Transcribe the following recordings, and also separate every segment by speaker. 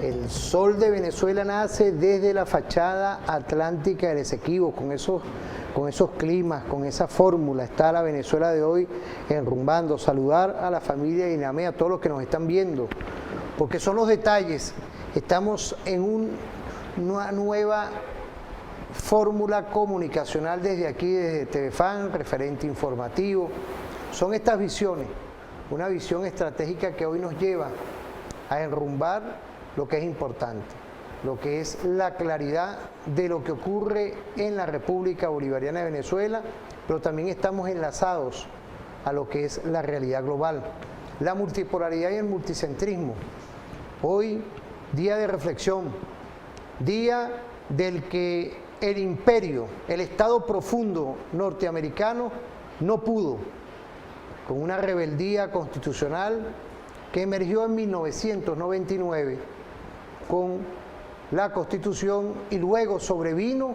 Speaker 1: El sol de Venezuela nace desde la fachada atlántica del Esequibo, con esos climas, con esa fórmula. Está la Venezuela de hoy enrumbando. Saludar a la familia de INAME, a todos los que nos están viendo, porque son los detalles. Estamos en una nueva fórmula comunicacional desde aquí, desde TVFAN, referente informativo. Son estas visiones, una visión estratégica que hoy nos lleva a enrumbar lo que es importante, lo que es la claridad de lo que ocurre en la República Bolivariana de Venezuela, pero también estamos enlazados a lo que es la realidad global, la multipolaridad y el multicentrismo. Hoy, día de reflexión, día del que el imperio, el Estado profundo norteamericano no pudo, con una rebeldía constitucional que emergió en 1999 con la Constitución, y luego sobrevino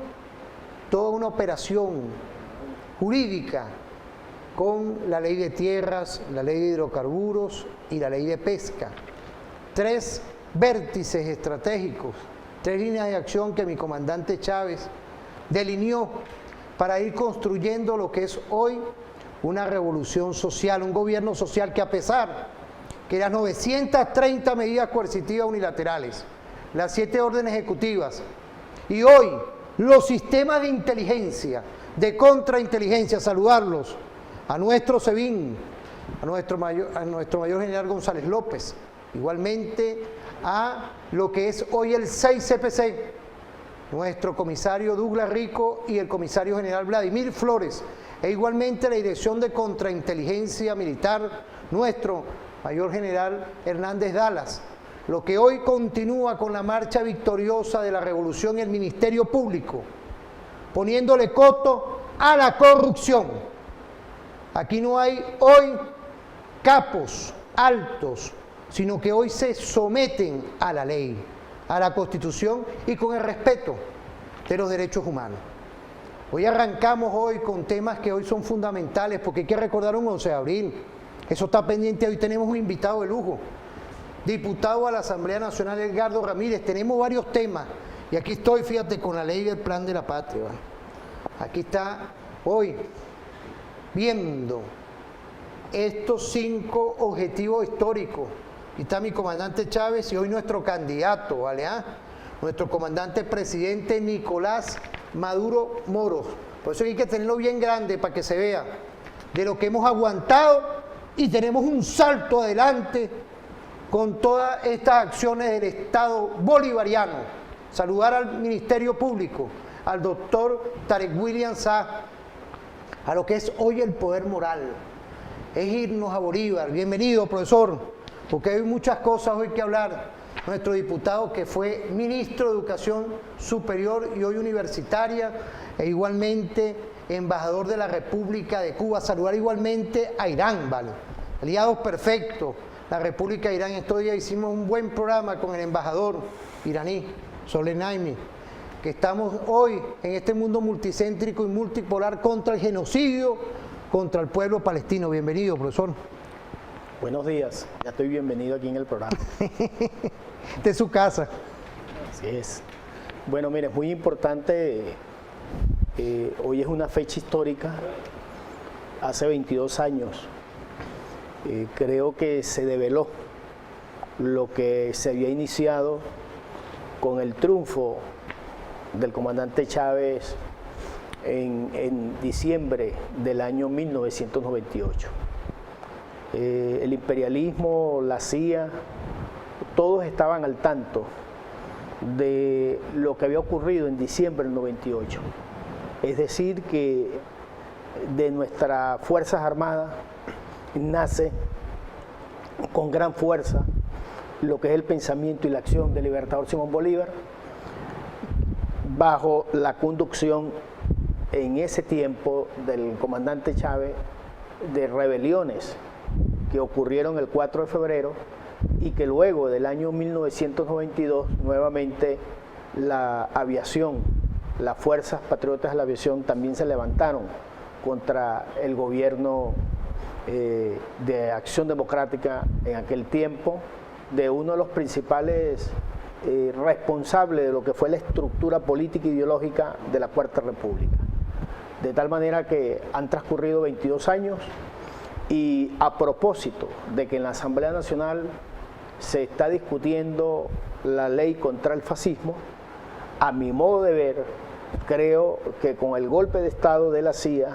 Speaker 1: toda una operación jurídica con la ley de tierras, la ley de hidrocarburos y la ley de pesca. Tres vértices estratégicos, tres líneas de acción que mi comandante Chávez delineó para ir construyendo lo que es hoy una revolución social, un gobierno social que, a pesar que las 930 medidas coercitivas unilaterales, las 7 órdenes ejecutivas y hoy los sistemas de inteligencia, de contrainteligencia, saludarlos a nuestro SEBIN, a nuestro mayor general González López, igualmente a lo que es hoy el 6CPC, nuestro comisario Douglas Rico y el comisario general Vladimir Flores, e igualmente la Dirección de Contrainteligencia Militar, nuestro mayor general Hernández Dallas, lo que hoy continúa con la marcha victoriosa de la revolución y el Ministerio Público, poniéndole coto a la corrupción. Aquí no hay hoy capos altos, sino que hoy se someten a la ley, a la Constitución y con el respeto de los derechos humanos. Hoy arrancamos hoy con temas que hoy son fundamentales, porque hay que recordar un 11 de abril. Eso está pendiente. Hoy tenemos un invitado de lujo, diputado a la Asamblea Nacional, Edgardo Ramírez. Tenemos varios temas y aquí estoy, fíjate, con la ley del Plan de la Patria. Aquí está hoy viendo estos 5 objetivos históricos. Y está mi comandante Chávez y hoy nuestro candidato, ¿vale? Nuestro comandante presidente Nicolás Maduro Moros. Por eso hay que tenerlo bien grande para que se vea de lo que hemos aguantado, y tenemos un salto adelante con todas estas acciones del Estado bolivariano. Saludar al Ministerio Público, al doctor Tarek William Saab, a lo que es hoy el poder moral. Es irnos a Bolívar. Bienvenido, profesor, porque hay muchas cosas hoy que hablar. Nuestro diputado que fue ministro de Educación Superior y hoy universitaria, e igualmente embajador de la República de Cuba. Saludar igualmente a Irán, ¿vale? Aliados perfectos, la República de Irán. Estos días hicimos un buen programa con el embajador iraní, Soleimani, que estamos hoy en este mundo multicéntrico y multipolar contra el genocidio, contra el pueblo palestino. Bienvenido, profesor.
Speaker 2: Buenos días, ya estoy bienvenido aquí en el programa.
Speaker 1: De su casa.
Speaker 2: Así es. Bueno, mire, es muy importante, hoy es una fecha histórica, hace 22 años, creo que se develó lo que se había iniciado con el triunfo del comandante Chávez en diciembre del año 1998. El imperialismo, la CIA, todos estaban al tanto de lo que había ocurrido en diciembre del 98. Es decir, que de nuestras Fuerzas Armadas nace con gran fuerza lo que es el pensamiento y la acción del libertador Simón Bolívar, bajo la conducción en ese tiempo del comandante Chávez de rebeliones que ocurrieron el 4 de febrero y que luego del año 1992 nuevamente la aviación, las fuerzas patriotas de la aviación también se levantaron contra el gobierno de Acción Democrática en aquel tiempo, de uno de los principales responsable de lo que fue la estructura política e ideológica de la Cuarta República. De tal manera que han transcurrido 22 años y a propósito de que en la Asamblea Nacional se está discutiendo la ley contra el fascismo, a mi modo de ver, creo que con el golpe de Estado de la CIA,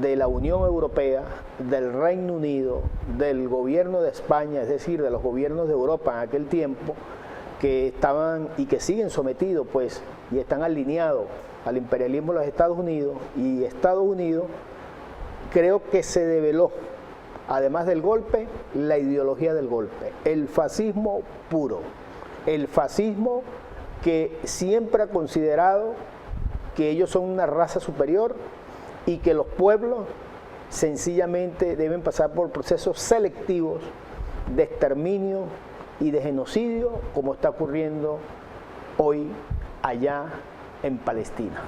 Speaker 2: de la Unión Europea, del Reino Unido, del gobierno de España, es decir, de los gobiernos de Europa en aquel tiempo, que estaban y que siguen sometidos pues y están alineados al imperialismo de los Estados Unidos, y Estados Unidos, creo que se develó, además del golpe, la ideología del golpe, el fascismo puro, el fascismo que siempre ha considerado que ellos son una raza superior y que los pueblos sencillamente deben pasar por procesos selectivos de exterminio y de genocidio, como está ocurriendo hoy allá en Palestina.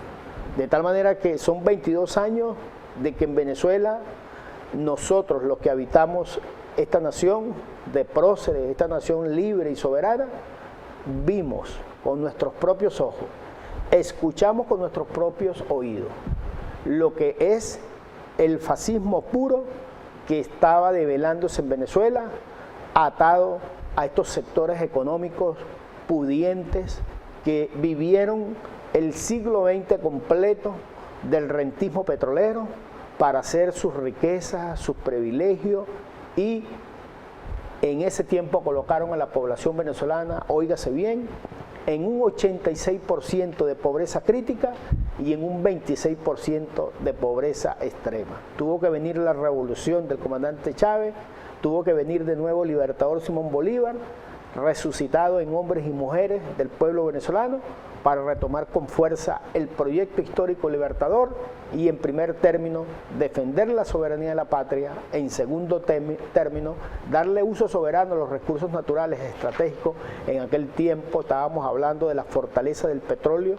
Speaker 2: De tal manera que son 22 años de que en Venezuela nosotros, los que habitamos esta nación de próceres, esta nación libre y soberana, vimos con nuestros propios ojos, escuchamos con nuestros propios oídos lo que es el fascismo puro que estaba develándose en Venezuela, atado a estos sectores económicos pudientes que vivieron el siglo XX completo del rentismo petrolero para hacer sus riquezas, sus privilegios, y en ese tiempo colocaron a la población venezolana, óigase bien, en un 86% de pobreza crítica y en un 26% de pobreza extrema. Tuvo que venir la revolución del comandante Chávez, tuvo que venir de nuevo el libertador Simón Bolívar, resucitado en hombres y mujeres del pueblo venezolano, para retomar con fuerza el proyecto histórico libertador y, en primer término, defender la soberanía de la patria; en segundo término, darle uso soberano a los recursos naturales estratégicos. En aquel tiempo estábamos hablando de la fortaleza del petróleo,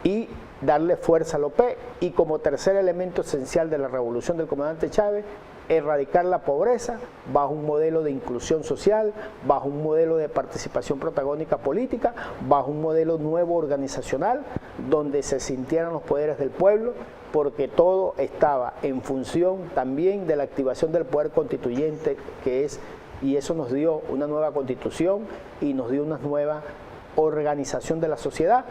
Speaker 2: y darle fuerza al OPE, y como tercer elemento esencial de la revolución del comandante Chávez, erradicar la pobreza bajo un modelo de inclusión social, bajo un modelo de participación protagónica política, bajo un modelo nuevo organizacional, donde se sintieran los poderes del pueblo, porque todo estaba en función también de la activación del poder constituyente, y eso nos dio una nueva constitución y nos dio una nueva organización de la sociedad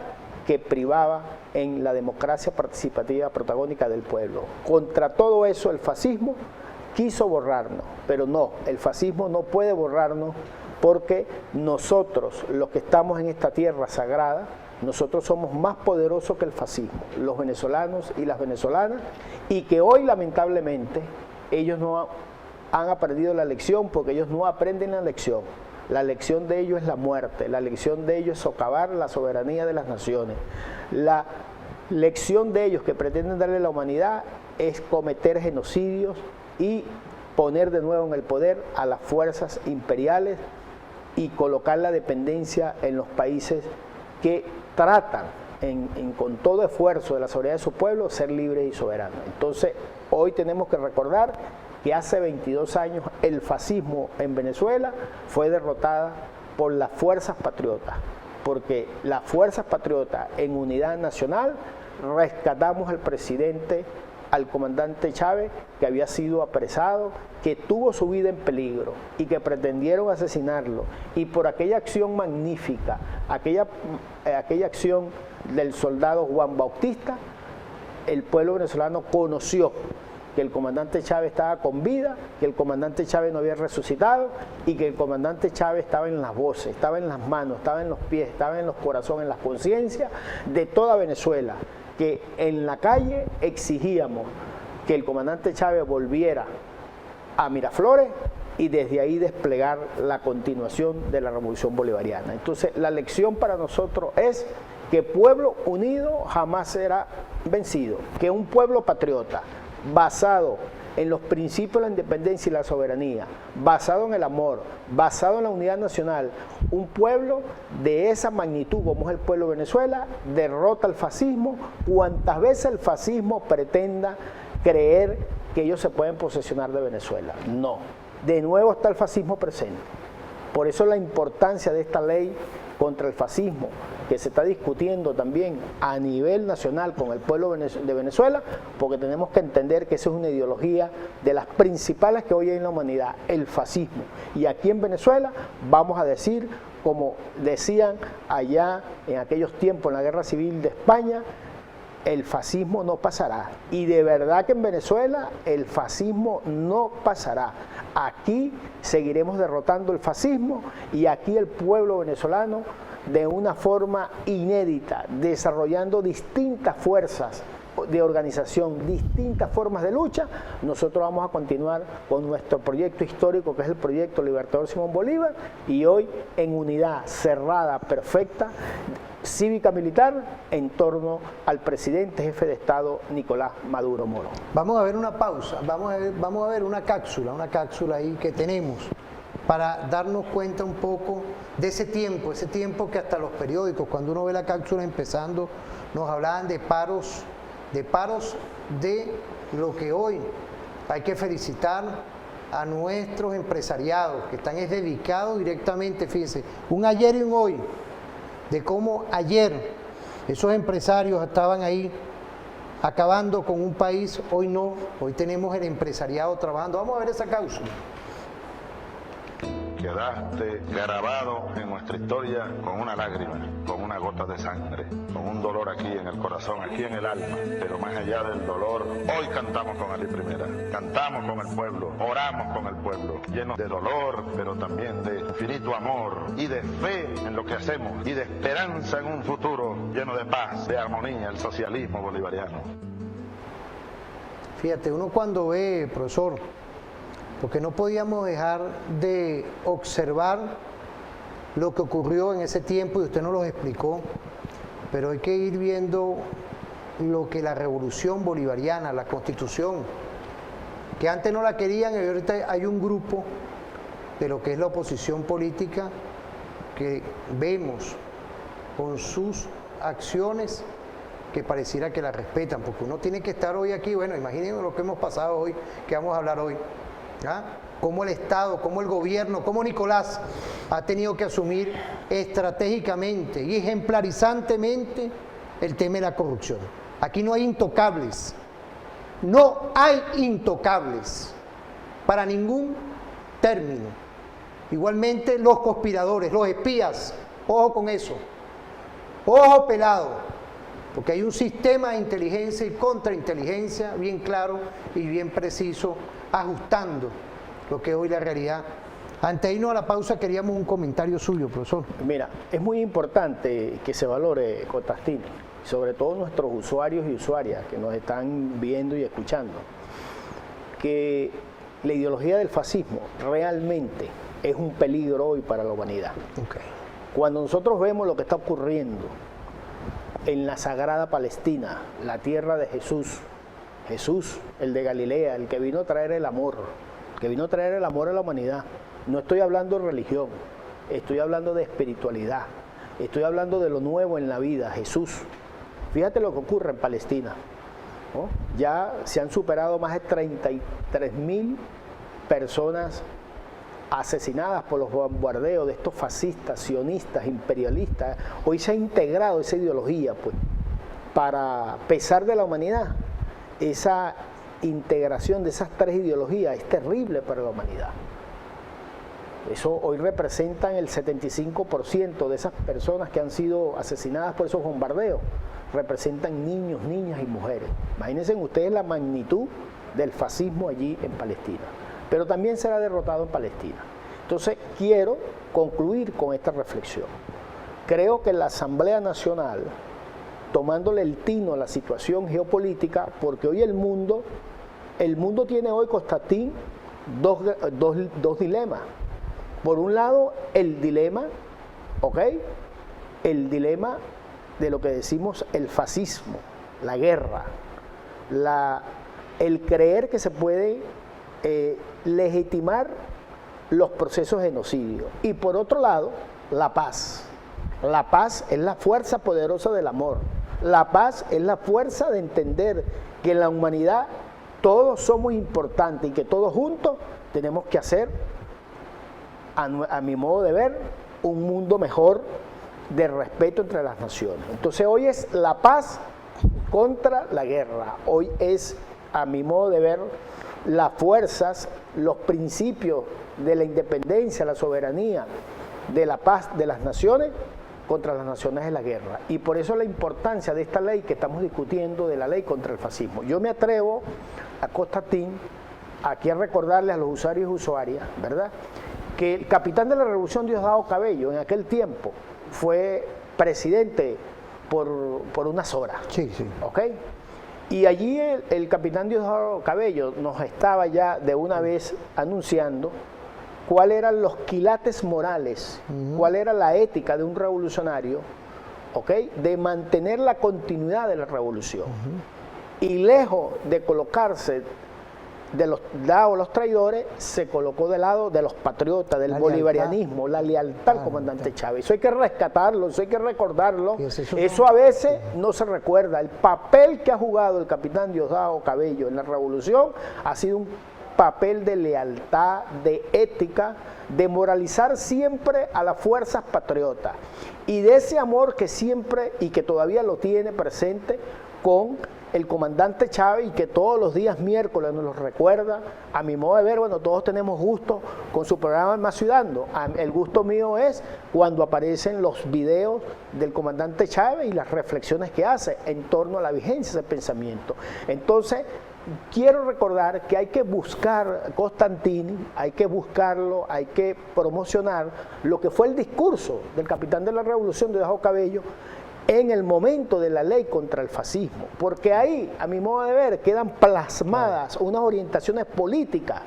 Speaker 2: que privaba en la democracia participativa protagónica del pueblo. Contra todo eso, el fascismo quiso borrarnos, pero no, el fascismo no puede borrarnos, porque nosotros, los que estamos en esta tierra sagrada, nosotros somos más poderosos que el fascismo, los venezolanos y las venezolanas, y que hoy lamentablemente ellos no han aprendido la lección, porque ellos no aprenden la lección. La lección de ellos es la muerte, la lección de ellos es socavar la soberanía de las naciones. La lección de ellos que pretenden darle a la humanidad es cometer genocidios y poner de nuevo en el poder a las fuerzas imperiales y colocar la dependencia en los países que tratan con todo esfuerzo de la soberanía de su pueblo ser libres y soberanos. Entonces, hoy tenemos que recordar que hace 22 años el fascismo en Venezuela fue derrotada por las fuerzas patriotas, porque las fuerzas patriotas en unidad nacional rescatamos al presidente, al comandante Chávez, que había sido apresado, que tuvo su vida en peligro y que pretendieron asesinarlo, y por aquella acción magnífica, aquella acción del soldado Juan Bautista, el pueblo venezolano conoció que el comandante Chávez estaba con vida, que el comandante Chávez no había resucitado, y que el comandante Chávez estaba en las voces, estaba en las manos, estaba en los pies, estaba en los corazones, en las conciencias de toda Venezuela, que en la calle exigíamos que el comandante Chávez volviera a Miraflores y desde ahí desplegar la continuación de la revolución bolivariana. Entonces, la lección para nosotros es que pueblo unido jamás será vencido, que un pueblo patriota, basado en los principios de la independencia y la soberanía, basado en el amor, basado en la unidad nacional, un pueblo de esa magnitud como es el pueblo de Venezuela, derrota al fascismo cuantas veces el fascismo pretenda creer que ellos se pueden posesionar de Venezuela. No, de nuevo está el fascismo presente. Por eso la importancia de esta ley contra el fascismo que se está discutiendo también a nivel nacional con el pueblo de Venezuela, porque tenemos que entender que esa es una ideología de las principales que hoy hay en la humanidad, el fascismo. Y aquí en Venezuela vamos a decir, como decían allá en aquellos tiempos en la Guerra Civil de España, el fascismo no pasará. Y de verdad que en Venezuela el fascismo no pasará. Aquí seguiremos derrotando el fascismo y aquí el pueblo venezolano de una forma inédita, desarrollando distintas fuerzas de organización, distintas formas de lucha, nosotros vamos a continuar con nuestro proyecto histórico, que es el proyecto Libertador Simón Bolívar, y hoy en unidad cerrada, perfecta, cívica militar, en torno al presidente jefe de Estado Nicolás Maduro Moro.
Speaker 1: Vamos a ver una pausa, vamos a ver una cápsula ahí que tenemos para darnos cuenta un poco de ese tiempo que hasta los periódicos, cuando uno ve la cápsula empezando, nos hablaban de paros de lo que hoy hay que felicitar a nuestros empresariados que están dedicados directamente, fíjense, un ayer y un hoy, de cómo ayer esos empresarios estaban ahí acabando con un país, hoy no, hoy tenemos el empresariado trabajando. Vamos a ver esa cápsula.
Speaker 3: Quedaste grabado en nuestra historia con una lágrima, con una gota de sangre, con un dolor aquí en el corazón, aquí en el alma. Pero más allá del dolor, hoy cantamos con Ali Primera, cantamos con el pueblo, oramos con el pueblo, llenos de dolor, pero también de infinito amor y de fe en lo que hacemos y de esperanza en un futuro lleno de paz, de armonía, el socialismo bolivariano.
Speaker 1: Fíjate, uno cuando ve, profesor, porque no podíamos dejar de observar lo que ocurrió en ese tiempo y usted nos lo explicó, pero hay que ir viendo lo que la revolución bolivariana, la constitución, que antes no la querían y ahorita hay un grupo de lo que es la oposición política que vemos con sus acciones que pareciera que la respetan, porque uno tiene que estar hoy aquí, bueno, imagínense lo que hemos pasado hoy, que vamos a hablar hoy. Cómo el Estado, cómo el gobierno, cómo Nicolás ha tenido que asumir estratégicamente y ejemplarizantemente el tema de la corrupción. Aquí no hay intocables, no hay intocables para ningún término. Igualmente los conspiradores, los espías, ojo con eso, ojo pelado, porque hay un sistema de inteligencia y contrainteligencia bien claro y bien preciso, ajustando lo que es hoy la realidad. Antes de irnos a la pausa queríamos un comentario suyo, profesor.
Speaker 2: Mira, es muy importante que se valore, Constantino, sobre todo nuestros usuarios y usuarias que nos están viendo y escuchando, que la ideología del fascismo realmente es un peligro hoy para la humanidad.
Speaker 1: Okay.
Speaker 2: Cuando nosotros vemos lo que está ocurriendo en la sagrada Palestina, la tierra de Jesús, el de Galilea, el que vino a traer el amor, a la humanidad. No estoy hablando de religión, estoy hablando de espiritualidad, estoy hablando de lo nuevo en la vida, Jesús. Fíjate lo que ocurre en Palestina, ¿no? Ya se han superado más de 33.000 personas asesinadas por los bombardeos de estos fascistas, sionistas, imperialistas. Hoy se ha integrado esa ideología, pues, para pesar de la humanidad. Esa integración de esas tres ideologías es terrible para la humanidad. Eso hoy representan el 75% de esas personas que han sido asesinadas por esos bombardeos. Representan niños, niñas y mujeres. Imagínense ustedes la magnitud del fascismo allí en Palestina. Pero también será derrotado en Palestina. Entonces quiero concluir con esta reflexión. Creo que la Asamblea Nacional, tomándole el tino a la situación geopolítica, porque hoy el mundo tiene hoy, Constantín, dos dilemas. Por un lado, el dilema, el dilema de lo que decimos el fascismo, la guerra, el creer que se puede legitimar los procesos de genocidio. Y por otro lado, la paz. La paz es la fuerza poderosa del amor. La paz es la fuerza de entender que en la humanidad todos somos importantes y que todos juntos tenemos que hacer, a mi modo de ver, un mundo mejor de respeto entre las naciones. Entonces hoy es la paz contra la guerra. Hoy es, a mi modo de ver, las fuerzas, los principios de la independencia, la soberanía, de la paz de las naciones contra las naciones de la guerra. Y por eso la importancia de esta ley que estamos discutiendo, de la ley contra el fascismo. Yo me atrevo, a Constantín, aquí a recordarles a los usuarios y usuarias, ¿verdad?, que el capitán de la revolución, Diosdado Cabello, en aquel tiempo fue presidente por unas horas.
Speaker 1: Sí, sí.
Speaker 2: ¿Ok? Y allí el capitán Diosdado Cabello nos estaba ya de una vez anunciando cuáles eran los quilates morales, cuál era la ética de un revolucionario, ¿ok?, de mantener la continuidad de la revolución. Y lejos de colocarse de los lados los traidores, se colocó del lado de los patriotas, del bolivarianismo, la lealtad al comandante Chávez. Eso hay que rescatarlo, eso hay que recordarlo. Eso a veces no se recuerda. El papel que ha jugado el capitán Diosdado Cabello en la revolución ha sido un papel de lealtad, de ética, de moralizar siempre a las fuerzas patriotas y de ese amor que siempre y que todavía lo tiene presente con el comandante Chávez y que todos los días miércoles nos lo recuerda. A mi modo de ver, bueno, todos tenemos gusto con su programa Más Ciudadano. El gusto mío es cuando aparecen los videos del comandante Chávez y las reflexiones que hace en torno a la vigencia de ese pensamiento. Entonces, quiero recordar que hay que buscar Constantini, hay que buscarlo, hay que promocionar lo que fue el discurso del capitán de la revolución, Diosdado Cabello, en el momento de la ley contra el fascismo, porque ahí, a mi modo de ver, quedan plasmadas unas orientaciones políticas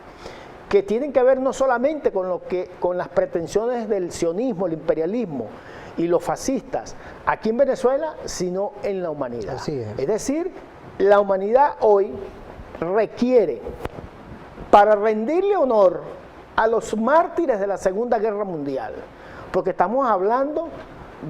Speaker 2: que tienen que ver no solamente con las pretensiones del sionismo, el imperialismo y los fascistas aquí en Venezuela, sino en la humanidad.
Speaker 1: Así es.
Speaker 2: Es decir, la humanidad hoy requiere, para rendirle honor a los mártires de la Segunda Guerra Mundial, porque estamos hablando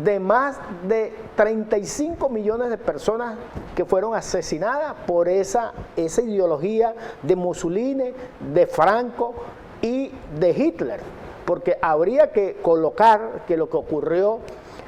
Speaker 2: de más de 35 millones de personas que fueron asesinadas por esa ideología de Mussolini, de Franco y de Hitler, porque habría que colocar que lo que ocurrió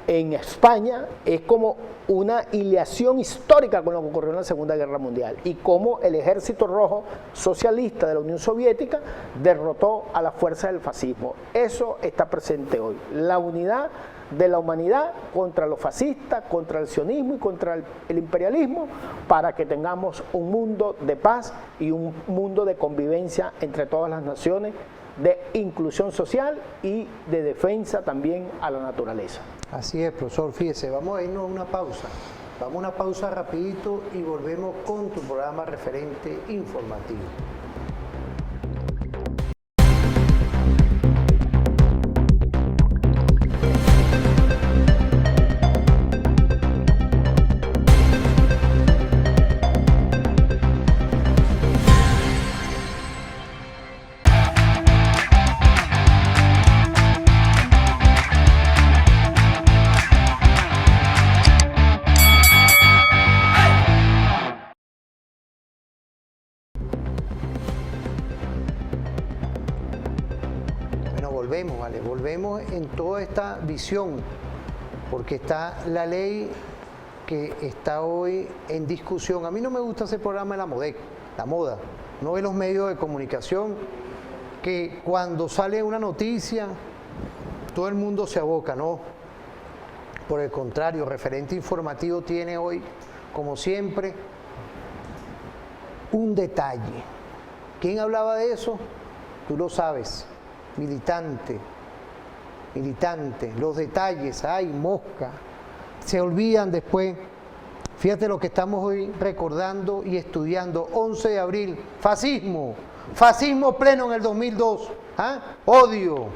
Speaker 2: en España es como una hilación histórica con lo que ocurrió en la Segunda Guerra Mundial y cómo el Ejército Rojo Socialista de la Unión Soviética derrotó a las fuerzas del fascismo. Eso está presente hoy, la unidad de la humanidad contra los fascistas, contra el sionismo y contra el imperialismo, para que tengamos un mundo de paz y un mundo de convivencia entre todas las naciones, de inclusión social y de defensa también a la naturaleza.
Speaker 1: Así es, profesor. Fíjese, vamos a irnos a una pausa. Vamos a una pausa rapidito y volvemos con tu programa referente informativo. Volvemos en toda esta visión, porque está la ley que está hoy en discusión. A mí no me gusta ese programa de la moda, no ve los medios de comunicación, que cuando sale una noticia, todo el mundo se aboca, no. Por el contrario, Referente Informativo tiene hoy, como siempre, un detalle. ¿Quién hablaba de eso? Tú lo sabes. Militante, los detalles, ay, mosca, se olvidan después. Fíjate lo que estamos hoy recordando y estudiando. 11 de abril, fascismo pleno en el 2002, odio.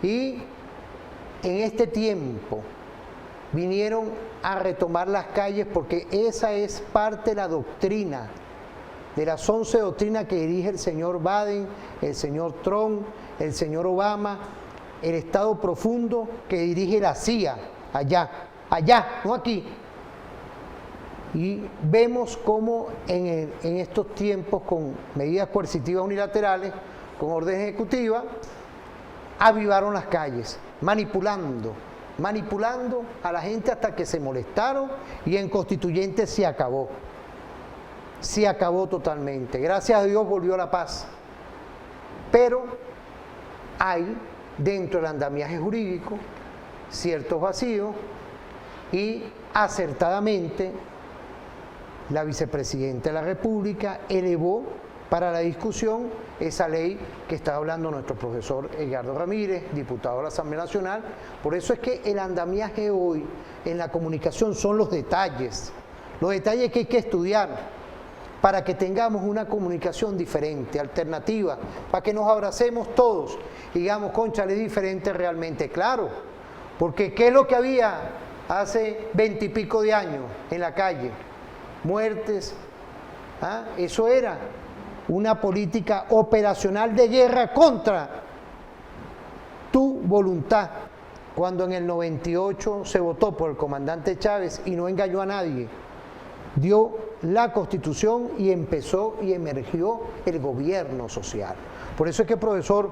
Speaker 1: Y en este tiempo vinieron a retomar las calles, porque esa es parte de la doctrina, de las 11 doctrinas que dirige el señor Biden, el señor Trump, el señor Obama, el Estado profundo que dirige la CIA, allá, no aquí. Y vemos cómo en estos tiempos, con medidas coercitivas unilaterales, con orden ejecutiva, avivaron las calles, manipulando, manipulando a la gente hasta que se molestaron y en constituyente se acabó. Se acabó totalmente. Gracias a Dios volvió la paz. Pero hay dentro del andamiaje jurídico ciertos vacíos y acertadamente la vicepresidenta de la República elevó para la discusión esa ley que está hablando nuestro profesor Edgardo Ramírez, diputado de la Asamblea Nacional. Por eso es que el andamiaje hoy en la comunicación son los detalles que hay que estudiar para que tengamos una comunicación diferente, alternativa, para que nos abracemos todos y digamos, cónchale, es diferente realmente, claro, porque ¿qué es lo que había hace 20 y pico de años en la calle? Muertes, ¿ah? Eso era una política operacional de guerra contra tu voluntad, cuando en el 98 se votó por el comandante Chávez y no engañó a nadie, dio la Constitución y empezó y emergió el gobierno social. Por eso es que, profesor,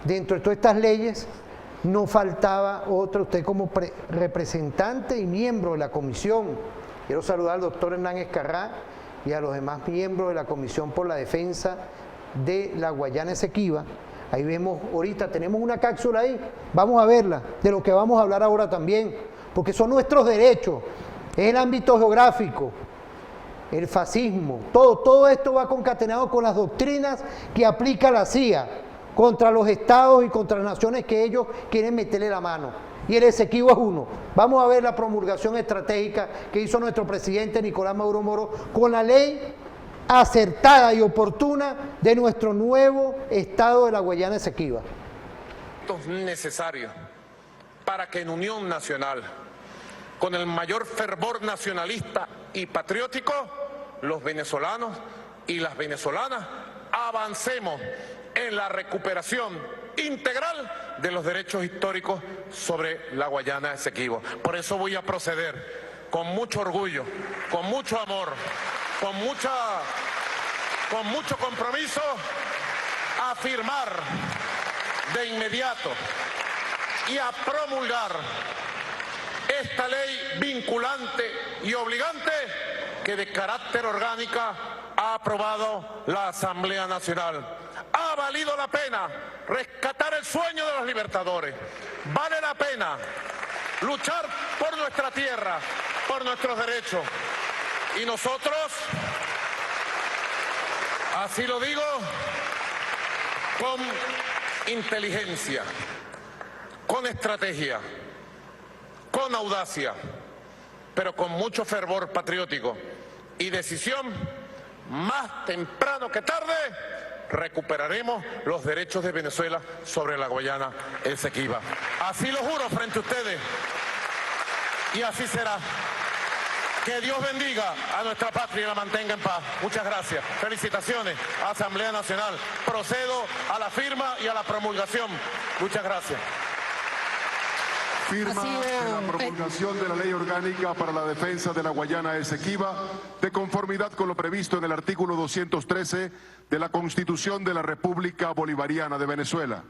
Speaker 1: dentro de todas estas leyes no faltaba otra. Usted como representante y miembro de la comisión, quiero saludar al doctor Hernán Escarrá y a los demás miembros de la Comisión por la Defensa de la Guayana Esequiba. Ahí vemos, ahorita tenemos una cápsula ahí, vamos a verla, de lo que vamos a hablar ahora también, porque son nuestros derechos, es el ámbito geográfico, el fascismo, todo esto va concatenado con las doctrinas que aplica la CIA contra los estados y contra las naciones que ellos quieren meterle la mano. Y el Esequibo es uno. Vamos a ver la promulgación estratégica que hizo nuestro presidente Nicolás Maduro Moro con la ley acertada y oportuna de nuestro nuevo estado de la Guayana Esequiba.
Speaker 4: Es necesario para que en unión nacional, con el mayor fervor nacionalista y patriótico, los venezolanos y las venezolanas avancemos en la recuperación integral de los derechos históricos sobre la Guayana Esequiba. Por eso voy a proceder con mucho orgullo, con mucho amor, con mucho compromiso a firmar de inmediato y a promulgar esta ley vinculante y obligante que de carácter orgánica ha aprobado la Asamblea Nacional. Ha valido la pena rescatar el sueño de los libertadores. Vale la pena luchar por nuestra tierra, por nuestros derechos. Y nosotros, así lo digo, con inteligencia, con estrategia, con audacia, pero con mucho fervor patriótico y decisión, más temprano que tarde, recuperaremos los derechos de Venezuela sobre la Guayana Esequiba. Así lo juro frente a ustedes y así será. Que Dios bendiga a nuestra patria y la mantenga en paz. Muchas gracias. Felicitaciones a Asamblea Nacional. Procedo a la firma y a la promulgación. Muchas gracias.
Speaker 5: Firma de la promulgación de la Ley Orgánica para la Defensa de la Guayana Esequiba, de conformidad con lo previsto en el artículo 213 de la Constitución de la República Bolivariana de Venezuela.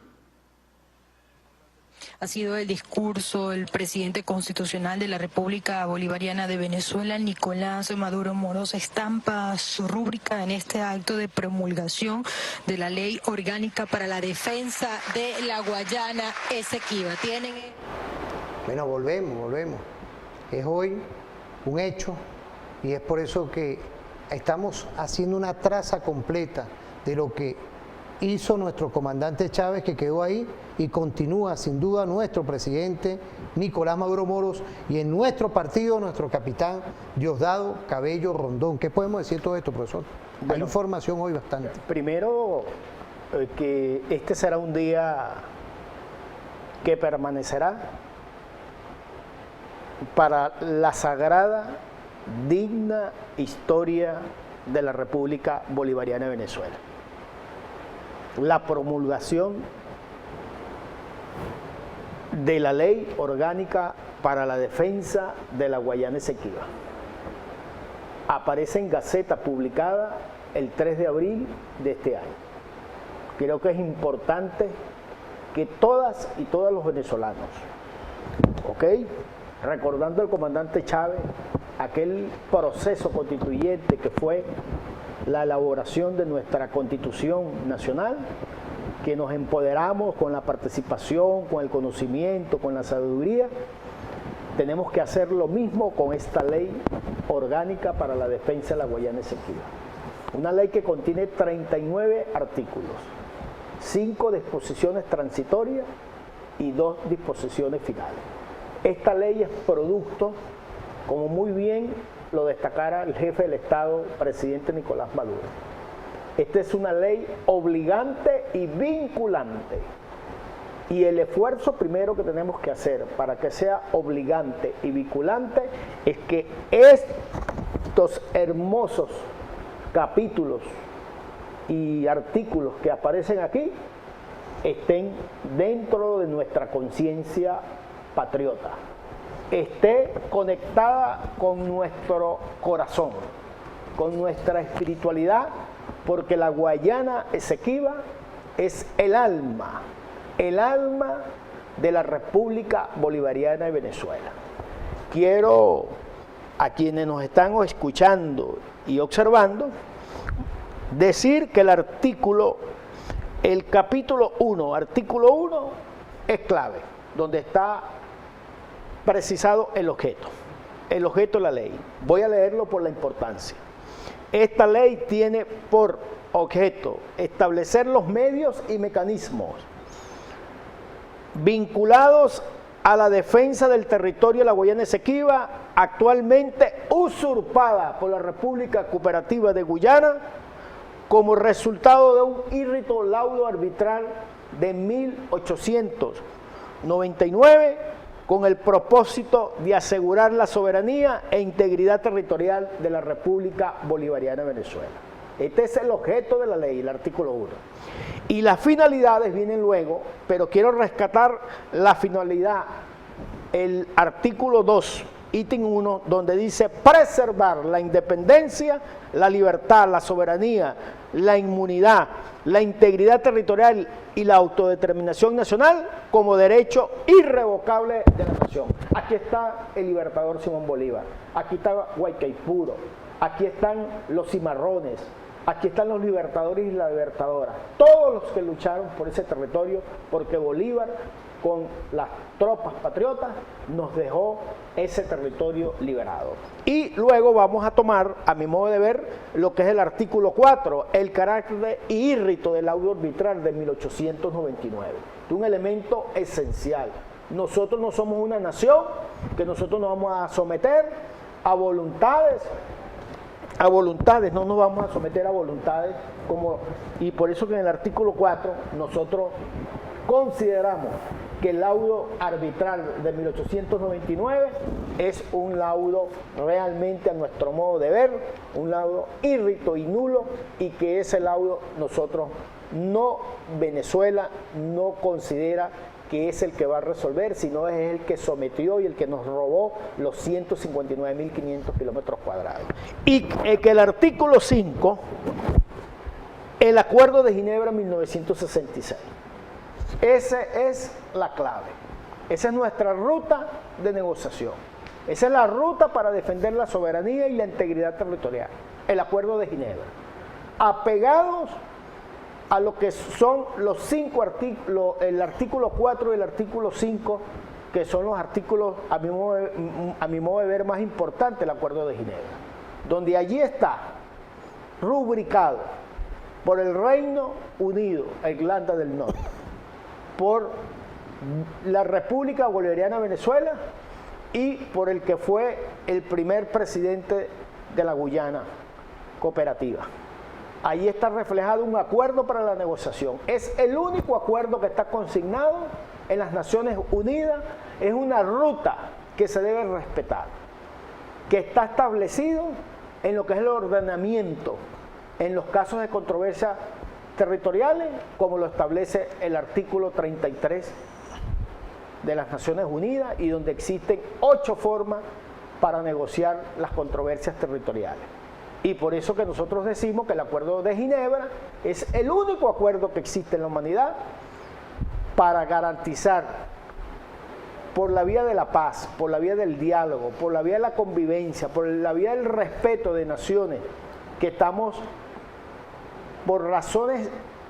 Speaker 6: Ha sido el discurso del presidente constitucional de la República Bolivariana de Venezuela, Nicolás Maduro Moro. Se estampa su rúbrica en este acto de promulgación de la Ley Orgánica para la Defensa de la Guayana Esequiba.
Speaker 1: Bueno, volvemos. Es hoy un hecho y es por eso que estamos haciendo una traza completa de lo que hizo nuestro comandante Chávez, que quedó ahí, y continúa sin duda nuestro presidente Nicolás Maduro Moros, y en nuestro partido nuestro capitán Diosdado Cabello Rondón. ¿Qué podemos decir de todo esto, profesor? Hay información hoy bastante.
Speaker 2: Primero, que este será un día que permanecerá para la sagrada, digna historia de la República Bolivariana de Venezuela. La promulgación de la Ley Orgánica para la Defensa de la Guayana Esequiba. Aparece en Gaceta publicada el 3 de abril de este año. Creo que es importante que todas y todos los venezolanos ¿ok? Recordando al comandante Chávez, aquel proceso constituyente que fue la elaboración de nuestra Constitución Nacional, que nos empoderamos con la participación, con el conocimiento, con la sabiduría. Tenemos que hacer lo mismo con esta ley orgánica para la defensa de la Guayana Esequiba. Una ley que contiene 39 artículos, 5 disposiciones transitorias y 2 disposiciones finales. Esta ley es producto, como muy bien lo destacara el jefe del Estado, presidente Nicolás Maduro. Esta es una ley obligante y vinculante. Y el esfuerzo primero que tenemos que hacer para que sea obligante y vinculante es que estos hermosos capítulos y artículos que aparecen aquí estén dentro de nuestra conciencia patriota, esté conectada con nuestro corazón, con nuestra espiritualidad, porque la Guayana Esequiba es el alma de la República Bolivariana de Venezuela. Quiero a quienes nos están escuchando y observando decir que el capítulo 1, artículo 1 es clave, donde está precisado el objeto de la ley. Voy a leerlo por la importancia. Esta ley tiene por objeto establecer los medios y mecanismos vinculados a la defensa del territorio de la Guayana Esequiba, actualmente usurpada por la República Cooperativa de Guyana, como resultado de un írrito laudo arbitral de 1899, con el propósito de asegurar la soberanía e integridad territorial de la República Bolivariana de Venezuela. Este es el objeto de la ley, el artículo 1. Y las finalidades vienen luego, pero quiero rescatar la finalidad, el artículo 2, ítem 1, donde dice preservar la independencia, la libertad, la soberanía, la inmunidad, la integridad territorial y la autodeterminación nacional como derecho irrevocable de la nación. Aquí está el libertador Simón Bolívar, aquí está Guaycaipuro, aquí están los cimarrones, aquí están los libertadores y las libertadoras, todos los que lucharon por ese territorio, porque Bolívar con las tropas patriotas nos dejó ese territorio liberado. Y luego vamos a tomar, a mi modo de ver, lo que es el artículo 4, el carácter y írrito del laudo arbitral de 1899. Un elemento esencial. Nosotros no somos una nación que nosotros nos vamos a someter a voluntades, no nos vamos a someter a voluntades y por eso que en el artículo 4 nosotros consideramos que el laudo arbitral de 1899 es un laudo realmente, a nuestro modo de ver, un laudo írrito y nulo, y que ese laudo Venezuela no considera que es el que va a resolver, sino es el que sometió y el que nos robó los 159.500 kilómetros cuadrados. Y que el artículo 5, el Acuerdo de Ginebra 1966, esa es la clave, esa es nuestra ruta de negociación, esa es la ruta para defender la soberanía y la integridad territorial, el Acuerdo de Ginebra, apegados a lo que son los 5 artículos, el artículo 4 y el artículo 5, que son los artículos, a mi modo de ver, más importantes del Acuerdo de Ginebra, donde allí está rubricado por el Reino Unido, Irlanda del Norte, por la República Bolivariana de Venezuela y por el que fue el primer presidente de la Guyana Cooperativa. Ahí está reflejado un acuerdo para la negociación. Es el único acuerdo que está consignado en las Naciones Unidas. Es una ruta que se debe respetar, que está establecido en lo que es el ordenamiento en los casos de controversia territoriales, como lo establece el artículo 33 de las Naciones Unidas, y donde existen 8 formas para negociar las controversias territoriales. Y por eso que nosotros decimos que el Acuerdo de Ginebra es el único acuerdo que existe en la humanidad para garantizar por la vía de la paz, por la vía del diálogo, por la vía de la convivencia, por la vía del respeto de naciones que estamos, por razones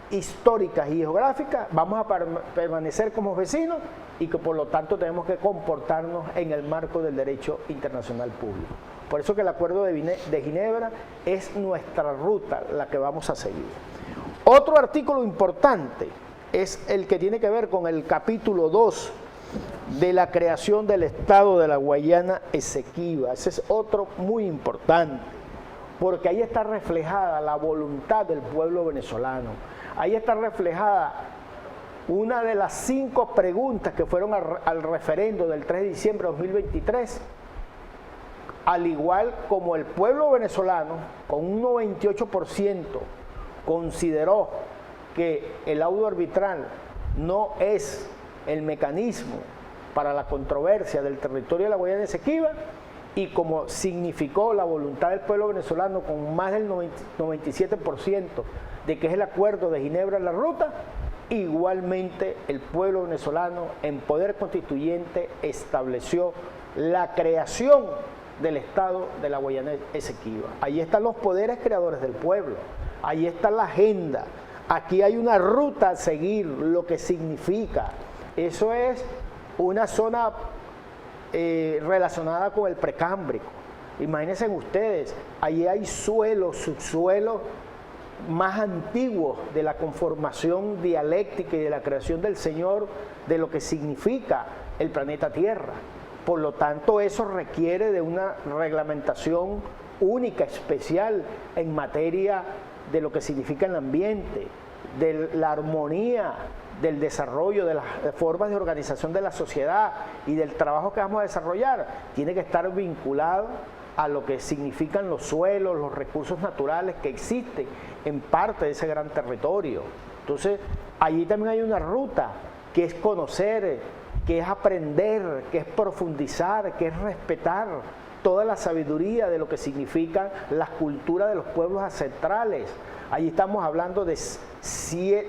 Speaker 2: históricas y geográficas, vamos a permanecer como vecinos y que por lo tanto tenemos que comportarnos en el marco del derecho internacional público. Por eso que el Acuerdo de Ginebra es nuestra ruta, la que vamos a seguir. Otro artículo importante es el que tiene que ver con el capítulo 2 de la creación del Estado de la Guayana Esequiba. Ese es otro muy importante, porque ahí está reflejada la voluntad del pueblo venezolano. Ahí está reflejada una de las 5 preguntas que fueron al referendo del 3 de diciembre de 2023, al igual como el pueblo venezolano, con un 98%, consideró que el laudo arbitral no es el mecanismo para la controversia del territorio de la Guayana Esequiba, y como significó la voluntad del pueblo venezolano con más del 97% de que es el Acuerdo de Ginebra la ruta, igualmente el pueblo venezolano en poder constituyente estableció la creación del Estado de la Guayana Esequiba. Ahí están los poderes creadores del pueblo, ahí está la agenda, aquí hay una ruta a seguir, lo que significa. Eso es una zona relacionada con el Precámbrico. Imagínense ustedes, allí hay suelos, subsuelos más antiguos de la conformación dialéctica y de la creación del Señor, de lo que significa el planeta Tierra. Por lo tanto, eso requiere de una reglamentación única, especial, en materia de lo que significa el ambiente, de la armonía, del desarrollo, de las formas de organización de la sociedad y del trabajo que vamos a desarrollar. Tiene que estar vinculado a lo que significan los suelos, los recursos naturales que existen en parte de ese gran territorio. Entonces, allí también hay una ruta que es conocer, que es aprender, que es profundizar, que es respetar toda la sabiduría de lo que significan las culturas de los pueblos ancestrales. Allí estamos hablando de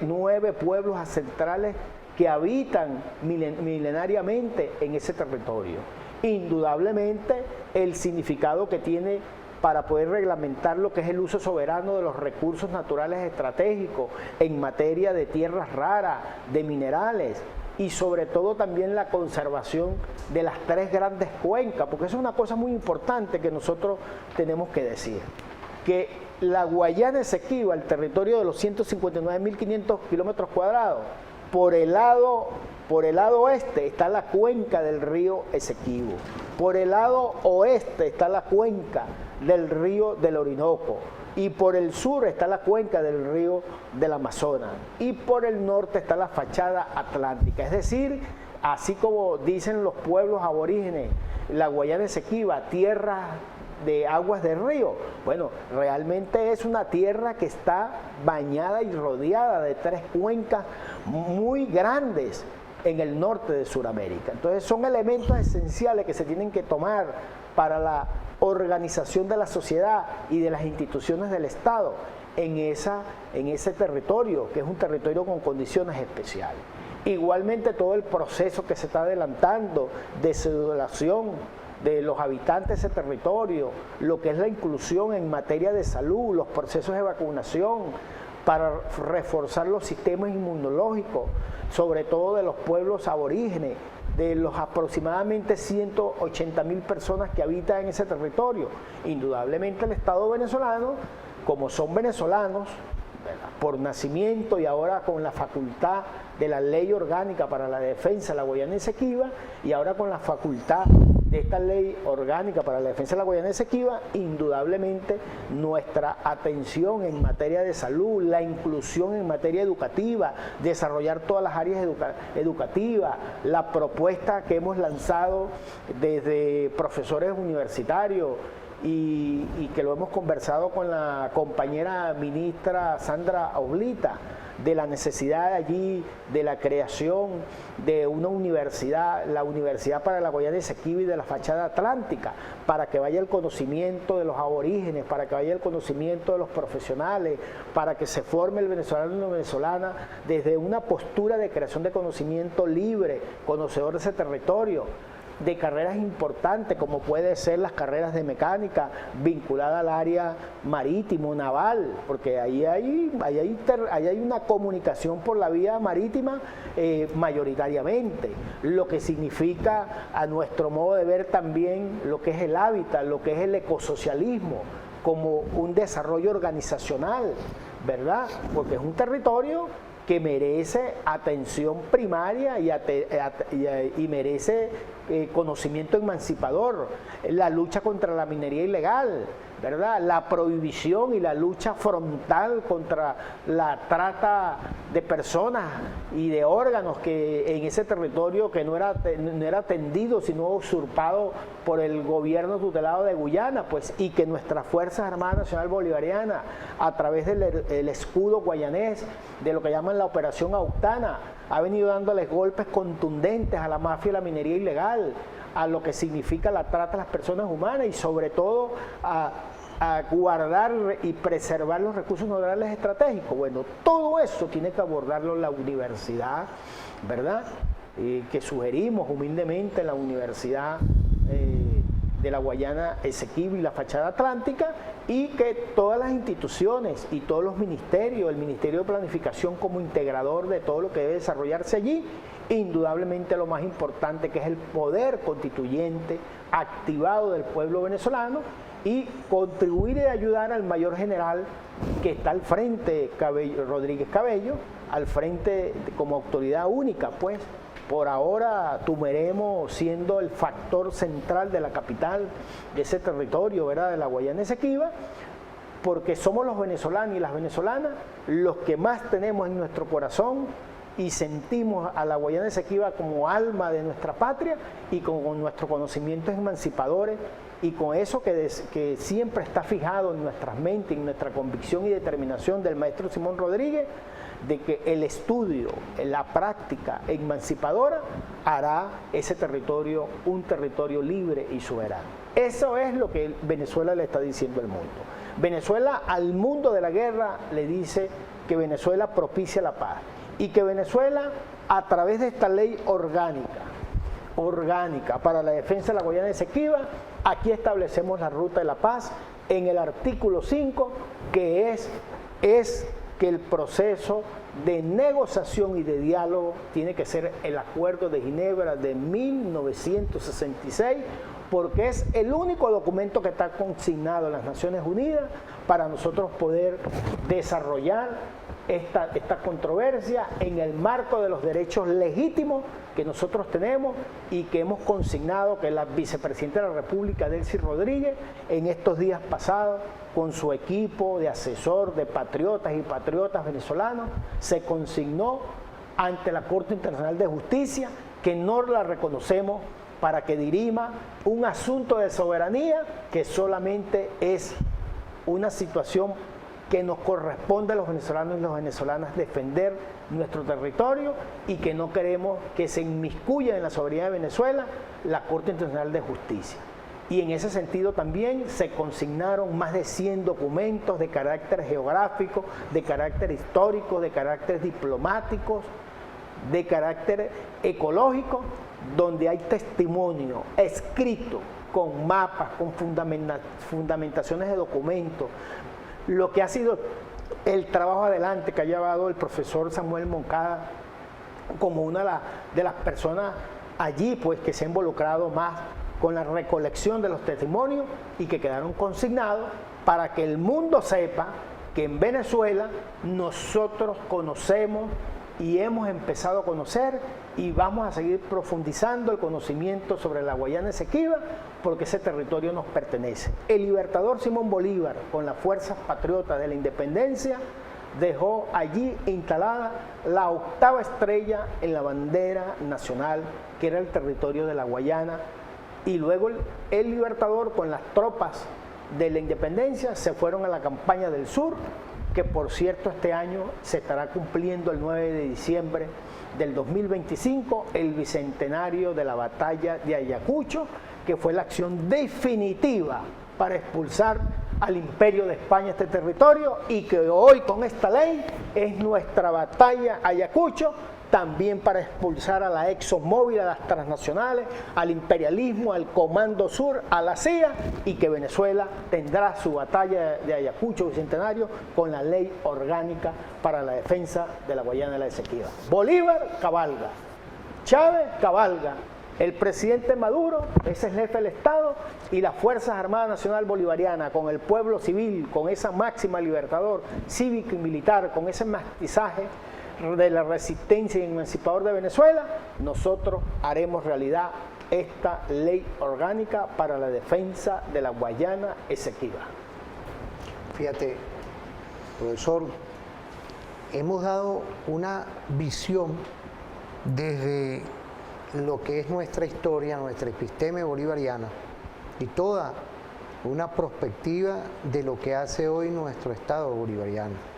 Speaker 2: 9 pueblos ancestrales que habitan milenariamente en ese territorio. Indudablemente el significado que tiene para poder reglamentar lo que es el uso soberano de los recursos naturales estratégicos en materia de tierras raras, de minerales, y sobre todo también la conservación de las 3 grandes cuencas, porque eso es una cosa muy importante que nosotros tenemos que decir, que la Guayana Esequiba, el territorio de los 159.500 kilómetros cuadrados, por el lado oeste está la cuenca del río Esequibo, por el lado oeste está la cuenca del río del Orinoco, y por el sur está la cuenca del río del Amazonas, y por el norte está la fachada atlántica. Es decir, así como dicen los pueblos aborígenes, la Guayana Esequiba, tierra de aguas de río. Bueno, realmente es una tierra que está bañada y rodeada de 3 cuencas muy grandes en el norte de Sudamérica. Entonces son elementos esenciales que se tienen que tomar para la organización de la sociedad y de las instituciones del Estado en ese territorio, que es un territorio con condiciones especiales. Igualmente todo el proceso que se está adelantando de ciudadanización de los habitantes de ese territorio, lo que es la inclusión en materia de salud, los procesos de vacunación para reforzar los sistemas inmunológicos, sobre todo de los pueblos aborígenes, de los aproximadamente 180.000 personas que habitan en ese territorio. Indudablemente el Estado venezolano, como son venezolanos, ¿verdad?, por nacimiento y ahora con la facultad de la ley orgánica para la defensa de la Guayana Esequiba, y ahora con la facultad de esta ley orgánica para la defensa de la Guayana Esequiba, indudablemente nuestra atención en materia de salud, la inclusión en materia educativa, desarrollar todas las áreas educativas, la propuesta que hemos lanzado desde profesores universitarios y que lo hemos conversado con la compañera ministra Sandra Oblita, de la necesidad allí de la creación de una universidad, la Universidad para la Guayana Esequiba y de la Fachada Atlántica, para que vaya el conocimiento de los aborígenes, para que vaya el conocimiento de los profesionales, para que se forme el venezolano y la venezolana desde una postura de creación de conocimiento libre, conocedor de ese territorio, de carreras importantes como puede ser las carreras de mecánica vinculadas al área marítimo, naval, porque ahí hay una comunicación por la vía marítima mayoritariamente, lo que significa a nuestro modo de ver también lo que es el hábitat, lo que es el ecosocialismo como un desarrollo organizacional, ¿verdad? Porque es un territorio que merece atención primaria y merece conocimiento emancipador, la lucha contra la minería ilegal, ¿verdad? La prohibición y la lucha frontal contra la trata de personas y de órganos que en ese territorio que no era atendido sino usurpado por el gobierno tutelado de Guyana, pues, y que nuestras Fuerzas Armadas Nacional Bolivariana, a través del escudo guayanés, de lo que llaman la Operación Auctana, ha venido dándoles golpes contundentes a la mafia y la minería ilegal, a lo que significa la trata de las personas humanas y sobre todo a guardar y preservar los recursos naturales estratégicos. Bueno, todo eso tiene que abordarlo la universidad, ¿verdad? Que sugerimos humildemente en la Universidad de la Guayana Esequiba y la Fachada Atlántica, y que todas las instituciones y todos los ministerios, el Ministerio de Planificación como integrador de todo lo que debe desarrollarse allí, indudablemente lo más importante que es el poder constituyente activado del pueblo venezolano, y contribuir y ayudar al mayor general que está al frente, Rodríguez Cabello, al frente como autoridad única, pues. Por ahora Tumeremo siendo el factor central de la capital de ese territorio, ¿verdad?, de la Guayana Esequiba, porque somos los venezolanos y las venezolanas los que más tenemos en nuestro corazón y sentimos a la Guayana Esequiba como alma de nuestra patria y con nuestros conocimientos emancipadores y con eso que siempre está fijado en nuestras mentes, en nuestra convicción y determinación del maestro Simón Rodríguez, de que el estudio, la práctica emancipadora hará ese territorio un territorio libre y soberano. Eso es lo que Venezuela le está diciendo al mundo. Venezuela al mundo de la guerra le dice que Venezuela propicia la paz y que Venezuela, a través de esta ley orgánica para la defensa de la Guayana Esequiba, aquí establecemos la ruta de la paz en el artículo 5, que es que el proceso de negociación y de diálogo tiene que ser el Acuerdo de Ginebra de 1966, porque es el único documento que está consignado en las Naciones Unidas para nosotros poder desarrollar esta controversia en el marco de los derechos legítimos que nosotros tenemos y que hemos consignado, que la vicepresidenta de la República, Delcy Rodríguez, en estos días pasados, con su equipo de asesor de patriotas y patriotas venezolanos, se consignó ante la Corte Internacional de Justicia, que no la reconocemos para que dirima un asunto de soberanía que solamente es una situación que nos corresponde a los venezolanos y las venezolanas defender nuestro territorio y que no queremos que se inmiscuya en la soberanía de Venezuela la Corte Internacional de Justicia. Y en ese sentido también se consignaron más de 100 documentos de carácter geográfico, de carácter histórico, de carácter diplomático, de carácter ecológico, donde hay testimonio escrito con mapas, con fundamentaciones de documentos, lo que ha sido el trabajo adelante que ha llevado el profesor Samuel Moncada como una de las personas allí, pues, que se ha involucrado más con la recolección de los testimonios y que quedaron consignados para que el mundo sepa que en Venezuela nosotros conocemos y hemos empezado a conocer y vamos a seguir profundizando el conocimiento sobre la Guayana Esequiba, porque ese territorio nos pertenece. El libertador Simón Bolívar, con las fuerzas patriotas de la independencia, dejó allí instalada la 8ª estrella en la bandera nacional, que era el territorio de la Guayana, y luego el libertador, con las tropas de la independencia, se fueron a la campaña del sur, que por cierto este año se estará cumpliendo el 9 de diciembre del 2025 el bicentenario de la batalla de Ayacucho, que fue la acción definitiva para expulsar al Imperio de España este territorio, y que hoy con esta ley es nuestra batalla Ayacucho, también para expulsar a la ExxonMobil, a las transnacionales, al imperialismo, al Comando Sur, a la CIA, y que Venezuela tendrá su batalla de Ayacucho bicentenario con la ley orgánica para la defensa de la Guayana de la Esequiba. Bolívar cabalga, Chávez cabalga, el presidente Maduro es el jefe del Estado, y las Fuerzas Armadas Nacional Bolivariana, con el pueblo civil, con esa máxima libertador cívico y militar, con ese mestizaje de la resistencia y emancipador de Venezuela, nosotros haremos realidad esta ley orgánica para la defensa de la Guayana Esequiba.
Speaker 1: Fíjate, profesor, hemos dado una visión desde lo que es nuestra historia, nuestra episteme bolivariana, y toda una perspectiva de lo que hace hoy nuestro Estado bolivariano.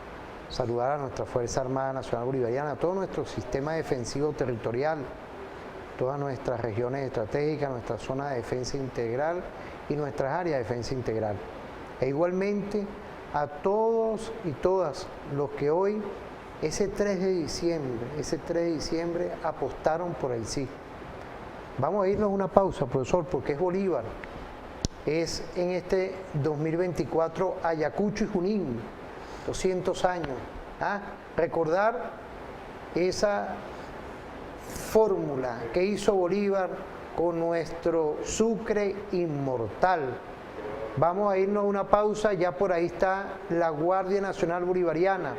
Speaker 1: Saludar a nuestra Fuerza Armada Nacional Bolivariana, a todo nuestro sistema defensivo territorial, todas nuestras regiones estratégicas, nuestra zona de defensa integral y nuestras áreas de defensa integral. E igualmente a todos y todas los que hoy, ese 3 de diciembre apostaron por el sí. Vamos a irnos a una pausa, profesor, porque es Bolívar. Es en este 2024 Ayacucho y Junín, 200 años. Recordar esa fórmula que hizo Bolívar con nuestro Sucre inmortal. Vamos a irnos a una pausa, ya por ahí está la Guardia Nacional Bolivariana,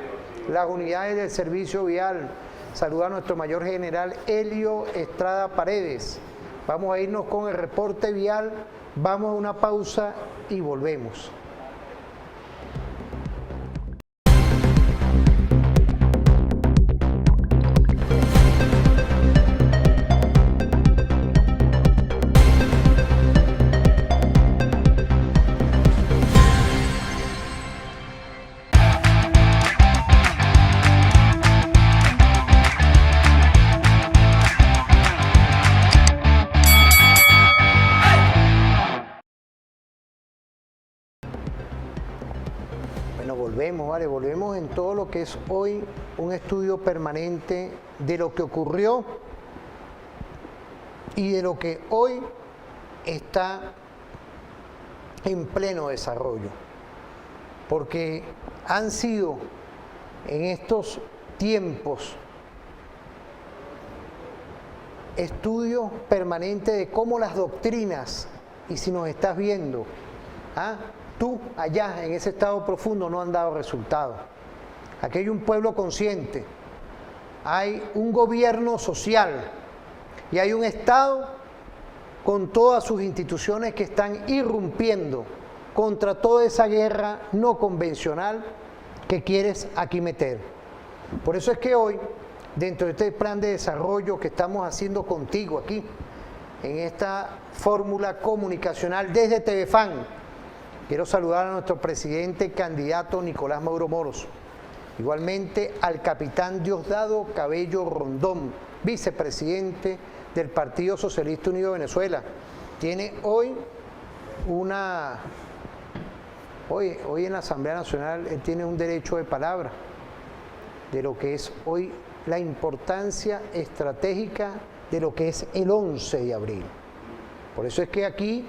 Speaker 1: las unidades del servicio vial. Saluda a nuestro mayor general Helio Estrada Paredes. Vamos a irnos con el reporte vial, vamos a una pausa y volvemos. Volvemos en todo lo que es hoy un estudio permanente de lo que ocurrió y de lo que hoy está en pleno desarrollo. Porque han sido en estos tiempos estudios permanentes de cómo las doctrinas, y si nos estás viendo, tú allá en ese estado profundo, no han dado resultado. Aquí hay un pueblo consciente, hay un gobierno social y hay un Estado con todas sus instituciones que están irrumpiendo contra toda esa guerra no convencional que quieres aquí meter. Por eso es que hoy, dentro de este plan de desarrollo que estamos haciendo contigo aquí, en esta fórmula comunicacional desde Telefan, quiero saludar a nuestro presidente candidato Nicolás Maduro Moros, igualmente al capitán Diosdado Cabello Rondón, vicepresidente del Partido Socialista Unido de Venezuela. Tiene hoy hoy en la Asamblea Nacional, él tiene un derecho de palabra de lo que es hoy la importancia estratégica de lo que es el 11 de abril. Por eso es que aquí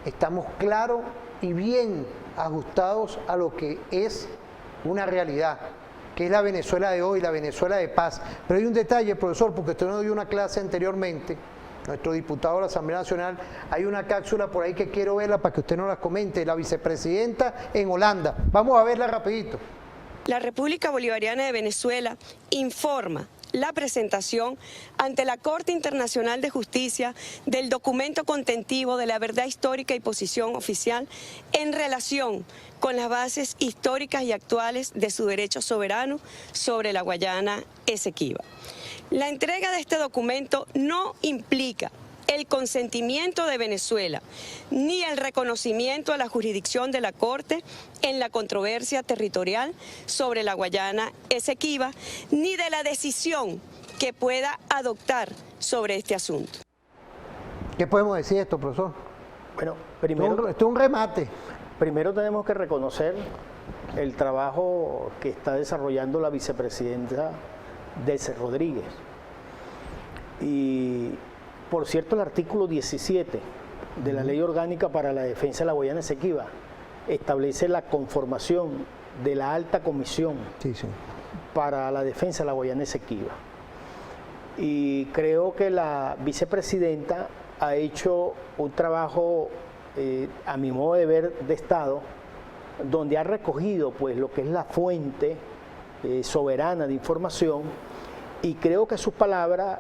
Speaker 1: estamos claros y bien ajustados a lo que es una realidad, que es la Venezuela de hoy, la Venezuela de paz. Pero hay un detalle, profesor, porque usted nos dio una clase anteriormente, nuestro diputado de la Asamblea Nacional, hay una cápsula por ahí que quiero verla para que usted nos la comente, la vicepresidenta en Holanda. Vamos a verla rapidito.
Speaker 7: La República Bolivariana de Venezuela informa la presentación ante la Corte Internacional de Justicia del documento contentivo de la verdad histórica y posición oficial en relación con las bases históricas y actuales de su derecho soberano sobre la Guayana Esequiba. La entrega de este documento no implica el consentimiento de Venezuela ni el reconocimiento a la jurisdicción de la Corte en la controversia territorial sobre la Guayana Esequiba, ni de la decisión que pueda adoptar sobre este asunto.
Speaker 1: ¿Qué podemos decir de esto, profesor?
Speaker 2: Bueno, primero,
Speaker 1: Esto es un remate.
Speaker 2: primero tenemos que reconocer el trabajo que está desarrollando la vicepresidenta Delcy Rodríguez. Y, por cierto, el artículo 17 de la Ley Orgánica para la Defensa de la Guayana Esequiba establece la conformación de la Alta Comisión para la Defensa de la Guayana Esequiba. Y creo que la vicepresidenta ha hecho un trabajo, a mi modo de ver, de Estado, donde ha recogido pues lo que es la fuente soberana de información, y creo que sus palabras,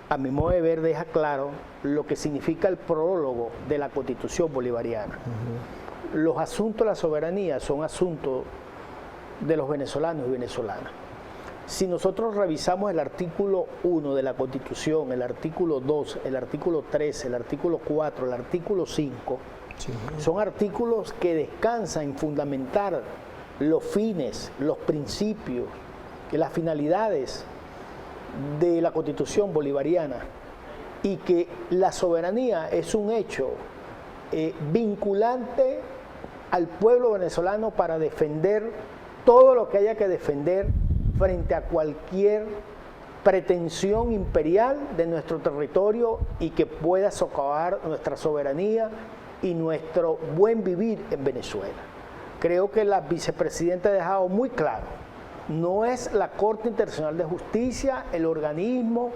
Speaker 2: a mi modo de ver, deja claro lo que significa el prólogo de la Constitución bolivariana. Los asuntos de la soberanía son asuntos de los venezolanos y venezolanas. Si nosotros revisamos el artículo 1 de la Constitución, el artículo 2, el artículo 13, el artículo 4, el artículo 5, son artículos que descansan en fundamentar los fines, los principios, las finalidades de la Constitución bolivariana, y que la soberanía es un hecho vinculante al pueblo venezolano para defender todo lo que haya que defender frente a cualquier pretensión imperial de nuestro territorio y que pueda socavar nuestra soberanía y nuestro buen vivir en Venezuela. Creo que la vicepresidenta ha dejado muy claro, no es la Corte Internacional de Justicia el organismo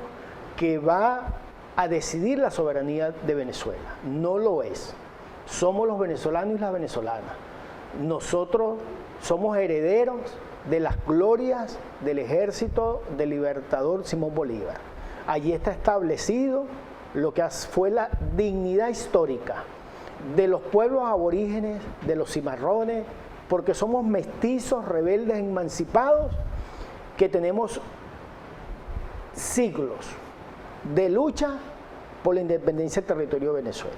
Speaker 2: que va a decidir la soberanía de Venezuela, no lo es. Somos los venezolanos y las venezolanas. Nosotros somos herederos de las glorias del ejército del libertador Simón Bolívar. Allí está establecido lo que fue la dignidad histórica de los pueblos aborígenes, de los cimarrones, porque somos mestizos, rebeldes, emancipados, que tenemos siglos de lucha por la independencia del territorio de Venezuela.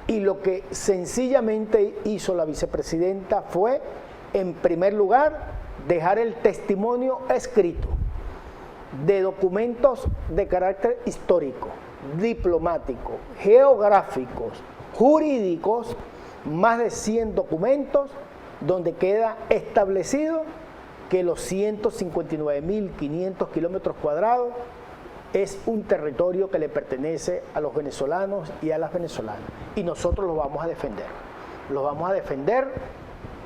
Speaker 2: Y lo que sencillamente hizo la vicepresidenta fue, en primer lugar, dejar el testimonio escrito de documentos de carácter histórico, diplomático, geográficos, jurídicos, más de 100 documentos, donde queda establecido que los 159.500 kilómetros cuadrados es un territorio que le pertenece a los venezolanos y a las venezolanas. Y nosotros lo vamos a defender. Lo vamos a defender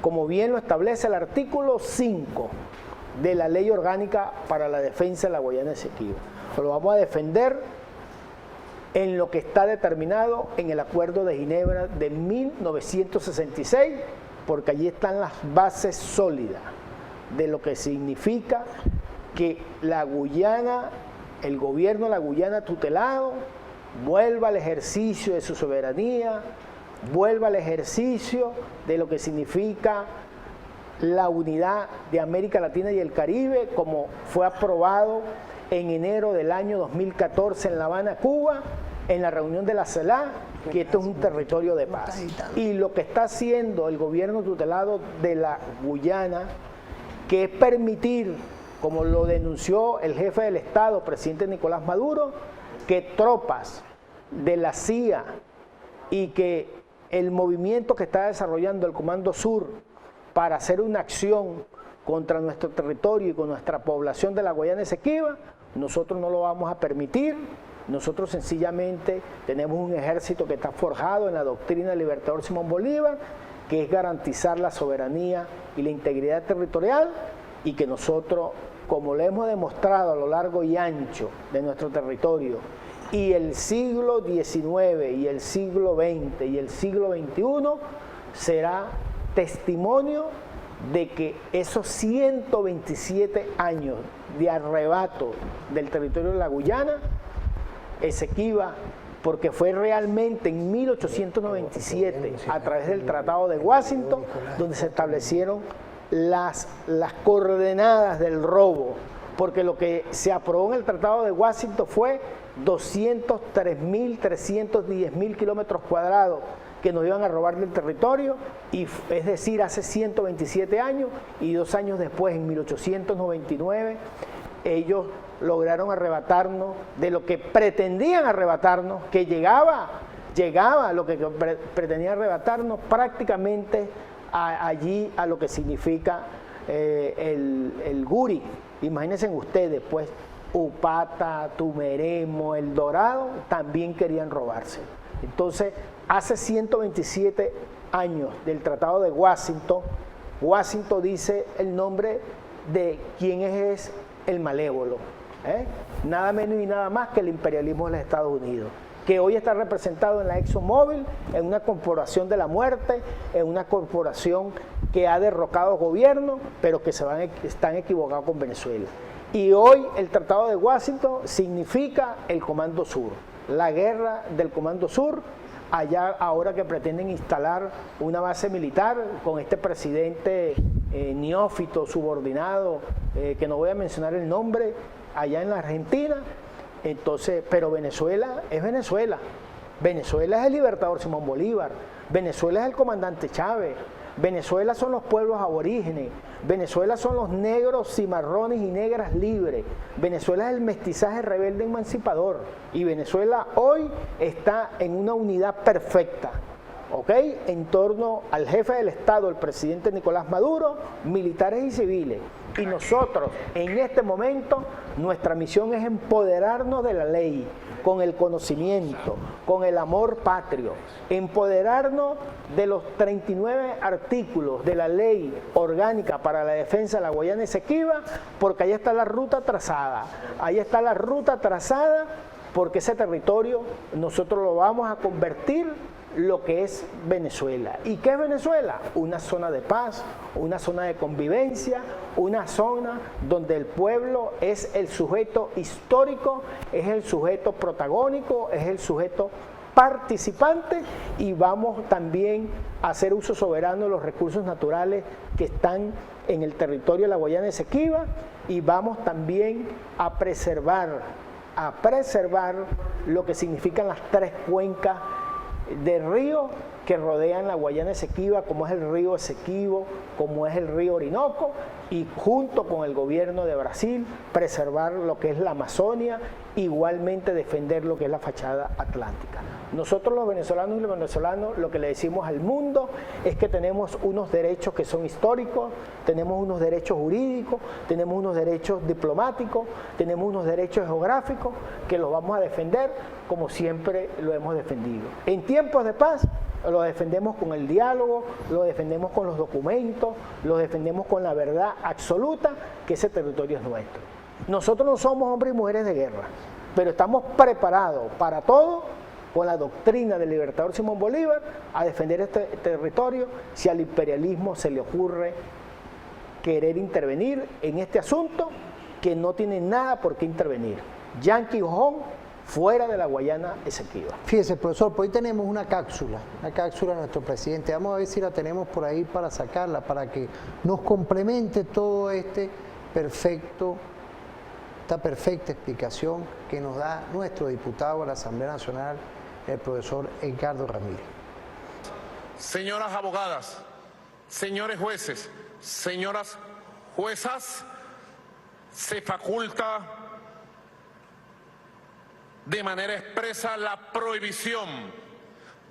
Speaker 2: como bien lo establece el artículo 5 de la Ley Orgánica para la Defensa de la Guayana Esequiba. Lo vamos a defender en lo que está determinado en el Acuerdo de Ginebra de 1966, porque allí están las bases sólidas de lo que significa que la Guyana, el gobierno de la Guyana tutelado, vuelva al ejercicio de su soberanía, vuelva al ejercicio de lo que significa la unidad de América Latina y el Caribe, como fue aprobado en enero del año 2014 en La Habana, Cuba, en la reunión de la CELAC, que esto es un territorio de paz. Y lo que está haciendo el gobierno tutelado de la Guyana, que es permitir, como lo denunció el jefe del Estado, presidente Nicolás Maduro, que tropas de la CIA y que el movimiento que está desarrollando el Comando Sur para hacer una acción contra nuestro territorio y con nuestra población de la Guayana Esequiba, nosotros no lo vamos a permitir. Nosotros sencillamente tenemos un ejército que está forjado en la doctrina del libertador Simón Bolívar, que es garantizar la soberanía y la integridad territorial, y que nosotros, como lo hemos demostrado a lo largo y ancho de nuestro territorio, y el siglo XIX y el siglo XX y el siglo XXI será testimonio de que esos 127 años de arrebato del territorio de la Guyana Esequiba, porque fue realmente en 1897, a través del Tratado de Washington, donde se establecieron las coordenadas del robo, porque lo que se aprobó en el Tratado de Washington fue 203.310.000 kilómetros cuadrados que nos iban a robar del territorio, y es decir, hace 127 años, y 2 años después, en 1899, ellos lograron arrebatarnos de lo que pretendían arrebatarnos, que llegaba lo que pretendían arrebatarnos prácticamente allí a lo que significa el Guri. Imagínense ustedes, pues, Upata, Tumeremo, El Dorado, también querían robarse. Entonces, hace 127 años del Tratado de Washington, Washington dice el nombre de quién es el malévolo, nada menos y nada más que el imperialismo de los Estados Unidos, que hoy está representado en la ExxonMobil, en una corporación de la muerte, en una corporación que ha derrocado gobiernos, pero que están equivocados con Venezuela. Y hoy el Tratado de Washington significa el Comando Sur, la guerra del Comando Sur, allá ahora que pretenden instalar una base militar con este presidente neófito, subordinado, que no voy a mencionar el nombre, allá en la Argentina. Entonces, pero Venezuela es Venezuela. Venezuela es el libertador Simón Bolívar. Venezuela es el comandante Chávez. Venezuela son los pueblos aborígenes. Venezuela son los negros, cimarrones y negras libres. Venezuela es el mestizaje rebelde emancipador. Y Venezuela hoy está en una unidad perfecta, ¿ok? En torno al jefe del Estado, el presidente Nicolás Maduro, militares y civiles. Y nosotros, en este momento, nuestra misión es empoderarnos de la ley, con el conocimiento, con el amor patrio, empoderarnos de los 39 artículos de la ley orgánica para la defensa de la Guayana Esequiba, porque ahí está la ruta trazada, porque ese territorio nosotros lo vamos a convertir lo que es Venezuela. ¿Y qué es Venezuela? Una zona de paz, una zona de convivencia, una zona donde el pueblo es el sujeto histórico, es el sujeto protagónico, es el sujeto participante, y vamos también a hacer uso soberano de los recursos naturales que están en el territorio de la Guayana Esequiba, y vamos también a preservar lo que significan las 3 cuencas de río que rodean la Guayana Esequiba, como es el río Esequibo, como es el río Orinoco, y junto con el gobierno de Brasil preservar lo que es la Amazonia, igualmente defender lo que es la fachada atlántica. Nosotros los venezolanos y los venezolanos lo que le decimos al mundo es que tenemos unos derechos que son históricos, tenemos unos derechos jurídicos, tenemos unos derechos diplomáticos, tenemos unos derechos geográficos que los vamos a defender como siempre lo hemos defendido. En tiempos de paz lo defendemos con el diálogo, lo defendemos con los documentos, lo defendemos con la verdad absoluta que ese territorio es nuestro. Nosotros no somos hombres y mujeres de guerra, pero estamos preparados para todo con la doctrina del libertador Simón Bolívar a defender este territorio si al imperialismo se le ocurre querer intervenir en este asunto que no tiene nada por qué intervenir. Yanqui Ojón fuera de la Guayana Esequiba.
Speaker 1: Fíjese, profesor, pues hoy tenemos una cápsula de nuestro presidente. Vamos a ver si la tenemos por ahí para sacarla, para que nos complemente todo esta perfecta explicación que nos da nuestro diputado a la Asamblea Nacional, el profesor Edgardo Ramírez.
Speaker 4: Señoras abogadas, señores jueces, señoras juezas, se faculta de manera expresa la prohibición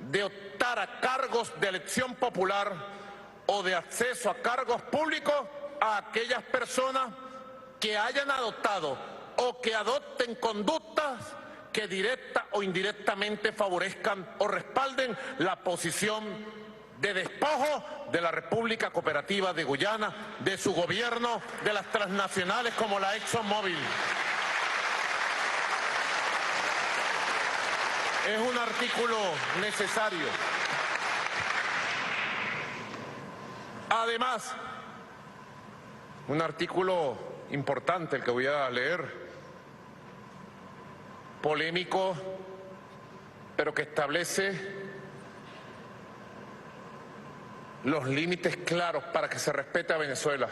Speaker 4: de optar a cargos de elección popular o de acceso a cargos públicos a aquellas personas que hayan adoptado o que adopten conductas que directa o indirectamente favorezcan o respalden la posición de despojo de la República Cooperativa de Guyana, de su gobierno, de las transnacionales como la ExxonMobil. Es un artículo necesario. Además, un artículo importante el que voy a leer, polémico, pero que establece los límites claros para que se respete a Venezuela,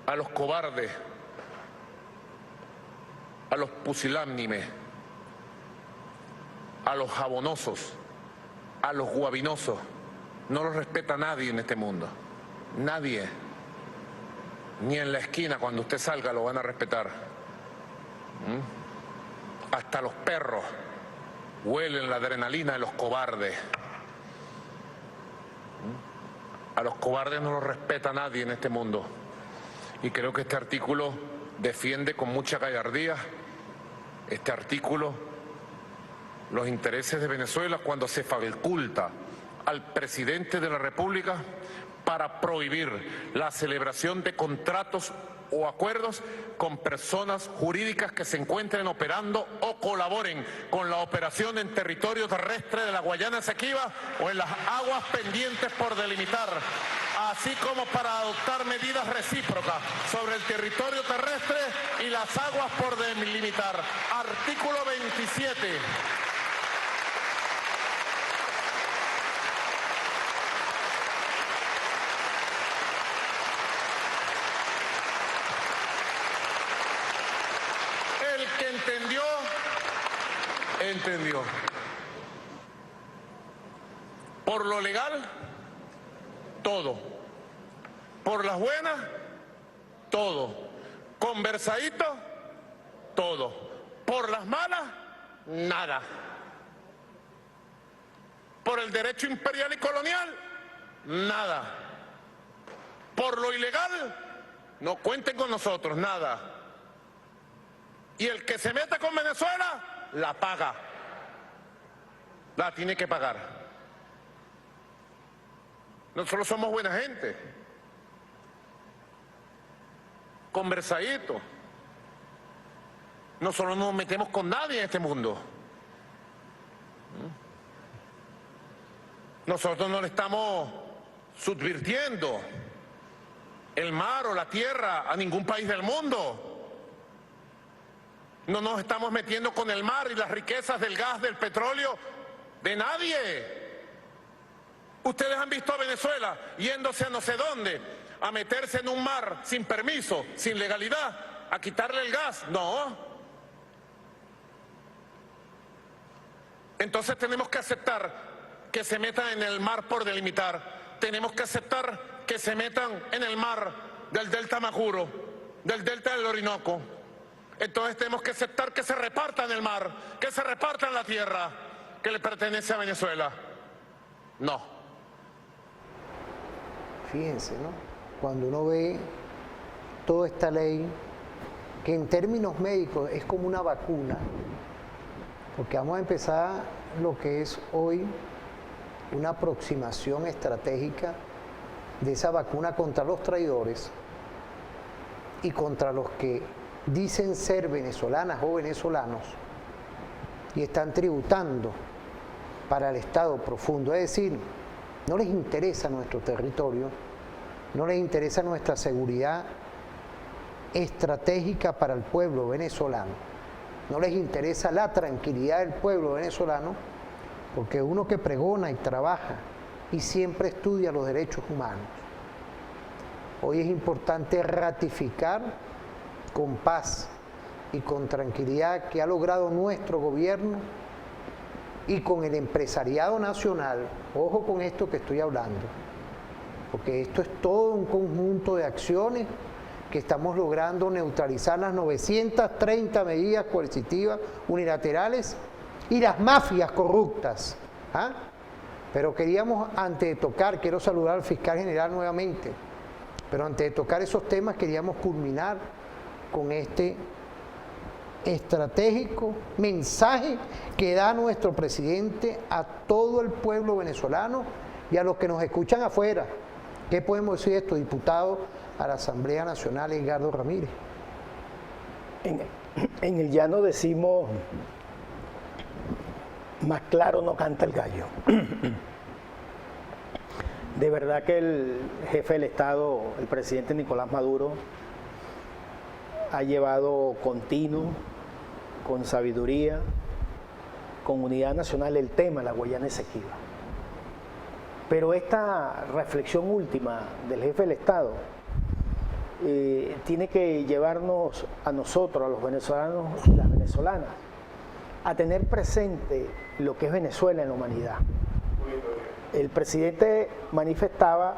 Speaker 4: a los cobardes, a los pusilánimes, a los jabonosos, a los guabinosos. No los respeta nadie en este mundo. Nadie. Ni en la esquina cuando usted salga lo van a respetar. Hasta los perros huelen la adrenalina de los cobardes. A los cobardes no los respeta nadie en este mundo. Y creo que este artículo defiende con mucha gallardía, este artículo, los intereses de Venezuela cuando se faculta al presidente de la República para prohibir la celebración de contratos o acuerdos con personas jurídicas que se encuentren operando o colaboren con la operación en territorio terrestre de la Guayana Esequiba o en las aguas pendientes por delimitar, así como para adoptar medidas recíprocas sobre el territorio terrestre y las aguas por delimitar. Artículo 27. Entendió. Por lo legal, todo. Por las buenas, todo. Conversadito, todo. Por las malas, nada. Por el derecho imperial y colonial, nada. Por lo ilegal, no cuenten con nosotros, nada. Y el que se meta con Venezuela, la paga, la tiene que pagar. Nosotros somos buena gente, conversadito. Nosotros no nos metemos con nadie en este mundo. Nosotros no le estamos subvirtiendo el mar o la tierra a ningún país del mundo. No nos estamos metiendo con el mar y las riquezas del gas, del petróleo, de nadie. Ustedes han visto a Venezuela yéndose a no sé dónde, a meterse en un mar sin permiso, sin legalidad, a quitarle el gas. No. Entonces tenemos que aceptar que se metan en el mar por delimitar. Tenemos que aceptar que se metan en el mar del Delta Majuro, del Delta del Orinoco. Entonces tenemos que aceptar que se repartan el mar, que se repartan la tierra que le pertenece a Venezuela. No.
Speaker 1: Fíjense, ¿no? Cuando uno ve toda esta ley, que en términos médicos es como una vacuna, porque vamos a empezar lo que es hoy una aproximación estratégica de esa vacuna contra los traidores y contra los que dicen ser venezolanas o venezolanos y están tributando para el Estado profundo. Es decir, no les interesa nuestro territorio, no les interesa nuestra seguridad estratégica para el pueblo venezolano, no les interesa la tranquilidad del pueblo venezolano, porque uno que pregona y trabaja y siempre estudia los derechos humanos. Hoy es importante ratificar con paz y con tranquilidad que ha logrado nuestro gobierno y con el empresariado nacional. Ojo con esto que estoy hablando, porque esto es todo un conjunto de acciones que estamos logrando neutralizar las 930 medidas coercitivas unilaterales y las mafias corruptas. Pero queríamos, antes de tocar, quiero saludar al fiscal general nuevamente, pero antes de tocar esos temas queríamos culminar con este estratégico mensaje que da nuestro presidente a todo el pueblo venezolano y a los que nos escuchan afuera. ¿Qué podemos decir de esto, diputado a la Asamblea Nacional, Edgardo Ramírez?
Speaker 2: En el llano decimos, más claro no canta el gallo. De verdad que el jefe del Estado, el presidente Nicolás Maduro, ha llevado continuo, con sabiduría, con unidad nacional el tema de la Guayana Esequiba. Pero esta reflexión última del jefe del Estado tiene que llevarnos a nosotros, a los venezolanos y las venezolanas, a tener presente lo que es Venezuela en la humanidad. El presidente manifestaba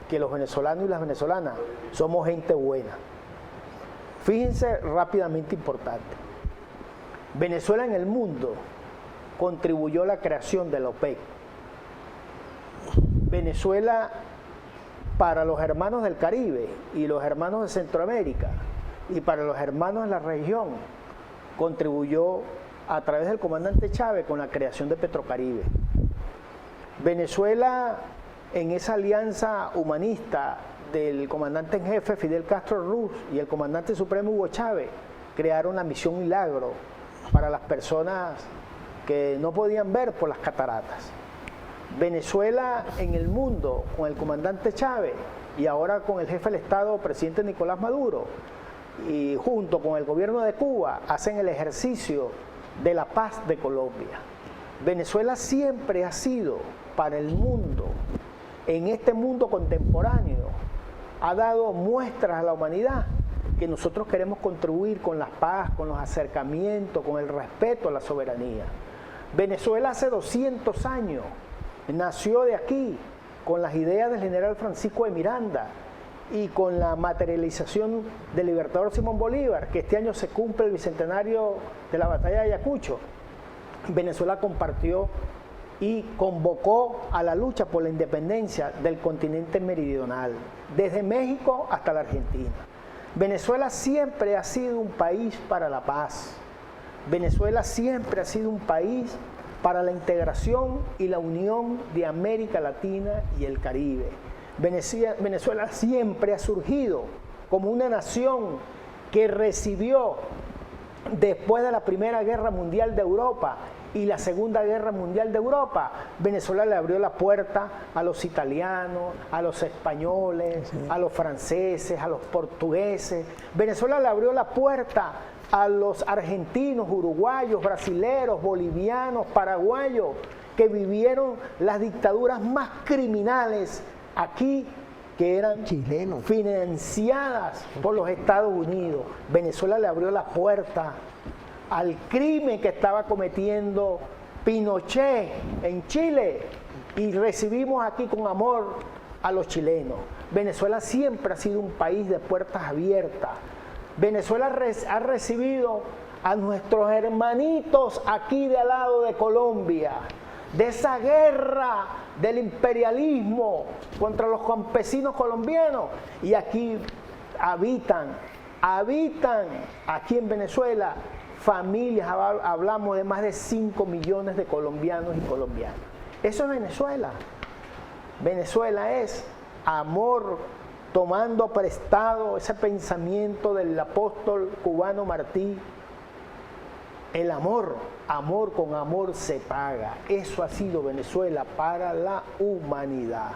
Speaker 2: que los venezolanos y las venezolanas somos gente buena. Fíjense rápidamente importante. Venezuela en el mundo contribuyó a la creación de la OPEC. Venezuela, para los hermanos del Caribe y los hermanos de Centroamérica y para los hermanos de la región, contribuyó a través del comandante Chávez con la creación de Petrocaribe. Venezuela, en esa alianza humanista del comandante en jefe Fidel Castro Ruz y el comandante supremo Hugo Chávez, crearon la Misión Milagro para las personas que no podían ver por las cataratas. Venezuela en el mundo, con el comandante Chávez y ahora con el jefe del Estado, presidente Nicolás Maduro, y junto con el gobierno de Cuba, hacen el ejercicio de la paz de Colombia. Venezuela siempre ha sido para el mundo, en este mundo contemporáneo, ha dado muestras a la humanidad que nosotros queremos contribuir con la paz, con los acercamientos, con el respeto a la soberanía. Venezuela hace 200 años nació de aquí, con las ideas del general Francisco de Miranda y con la materialización del libertador Simón Bolívar, que este año se cumple el bicentenario de la batalla de Ayacucho. Venezuela compartió y convocó a la lucha por la independencia del continente meridional, desde México hasta la Argentina. Venezuela siempre ha sido un país para la paz. Venezuela siempre ha sido un país para la integración y la unión de América Latina y el Caribe. Venezuela siempre ha surgido como una nación que recibió, después de la Primera Guerra Mundial de Europa y la Segunda Guerra Mundial de Europa, Venezuela le abrió la puerta a los italianos, a los españoles, a los franceses, a los portugueses. Venezuela le abrió la puerta a los argentinos, uruguayos, brasileros, bolivianos, paraguayos, que vivieron las dictaduras más criminales aquí, que eran chilenos, financiadas por los Estados Unidos. Venezuela le abrió la puerta al crimen que estaba cometiendo Pinochet en Chile y recibimos aquí con amor a los chilenos. Venezuela siempre ha sido un país de puertas abiertas. Venezuela ha recibido a nuestros hermanitos aquí de al lado de Colombia, de esa guerra del imperialismo contra los campesinos colombianos, y aquí habitan aquí en Venezuela familias, hablamos de más de 5 millones de colombianos y colombianas. Eso es Venezuela. Venezuela es amor, tomando prestado ese pensamiento del apóstol cubano Martí. El amor con amor se paga. Eso ha sido Venezuela para la humanidad.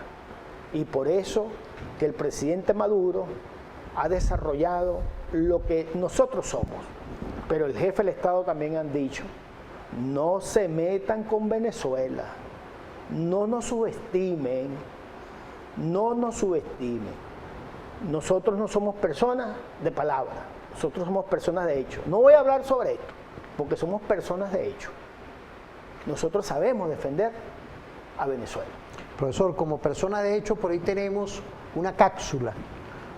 Speaker 2: Y por eso que el presidente Maduro ha desarrollado lo que nosotros somos. Pero el jefe del Estado también han dicho, no se metan con Venezuela, no nos subestimen, no nos subestimen. Nosotros no somos personas de palabra, nosotros somos personas de hecho. No voy a hablar sobre esto, porque somos personas de hecho. Nosotros sabemos defender a Venezuela.
Speaker 1: Profesor, como persona de hecho, por ahí tenemos una cápsula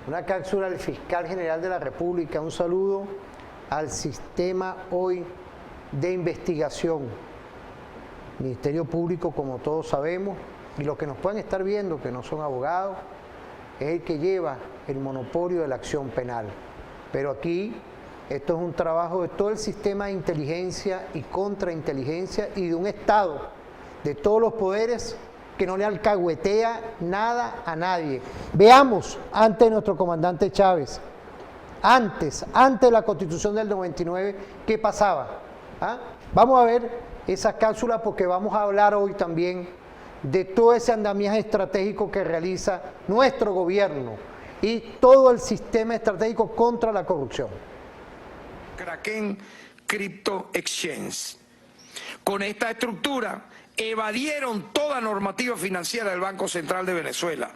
Speaker 1: del fiscal general de la República. Un saludo al sistema hoy de investigación. Ministerio Público, como todos sabemos, y los que nos pueden estar viendo, que no son abogados, es el que lleva el monopolio de la acción penal. Pero aquí, esto es un trabajo de todo el sistema de inteligencia y contrainteligencia y de un Estado, de todos los poderes, que no le alcahuetea nada a nadie. Veamos, antes de nuestro comandante Chávez, antes de la Constitución del 99, ¿qué pasaba? Vamos a ver esa cápsula porque vamos a hablar hoy también de todo ese andamiaje estratégico que realiza nuestro gobierno y todo el sistema estratégico contra la corrupción.
Speaker 8: Kraken Crypto Exchange. Con esta estructura evadieron toda normativa financiera del Banco Central de Venezuela,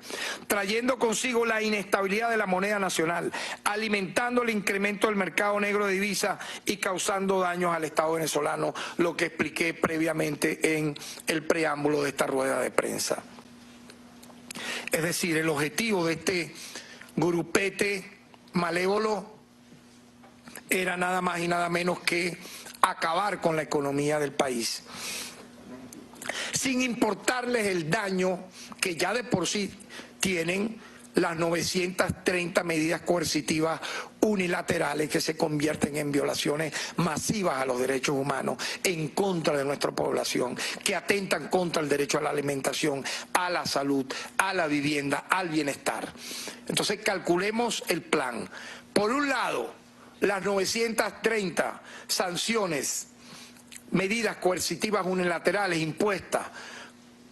Speaker 8: trayendo consigo la inestabilidad de la moneda nacional, alimentando el incremento del mercado negro de divisas y causando daños al Estado venezolano, lo que expliqué previamente en el preámbulo de esta rueda de prensa. Es decir, el objetivo de este grupete malévolo era nada más y nada menos que acabar con la economía del país, sin importarles el daño que ya de por sí tienen las 930 medidas coercitivas unilaterales que se convierten en violaciones masivas a los derechos humanos en contra de nuestra población, que atentan contra el derecho a la alimentación, a la salud, a la vivienda, al bienestar. Entonces calculemos el plan. Por un lado, las 930 sanciones, medidas coercitivas unilaterales impuestas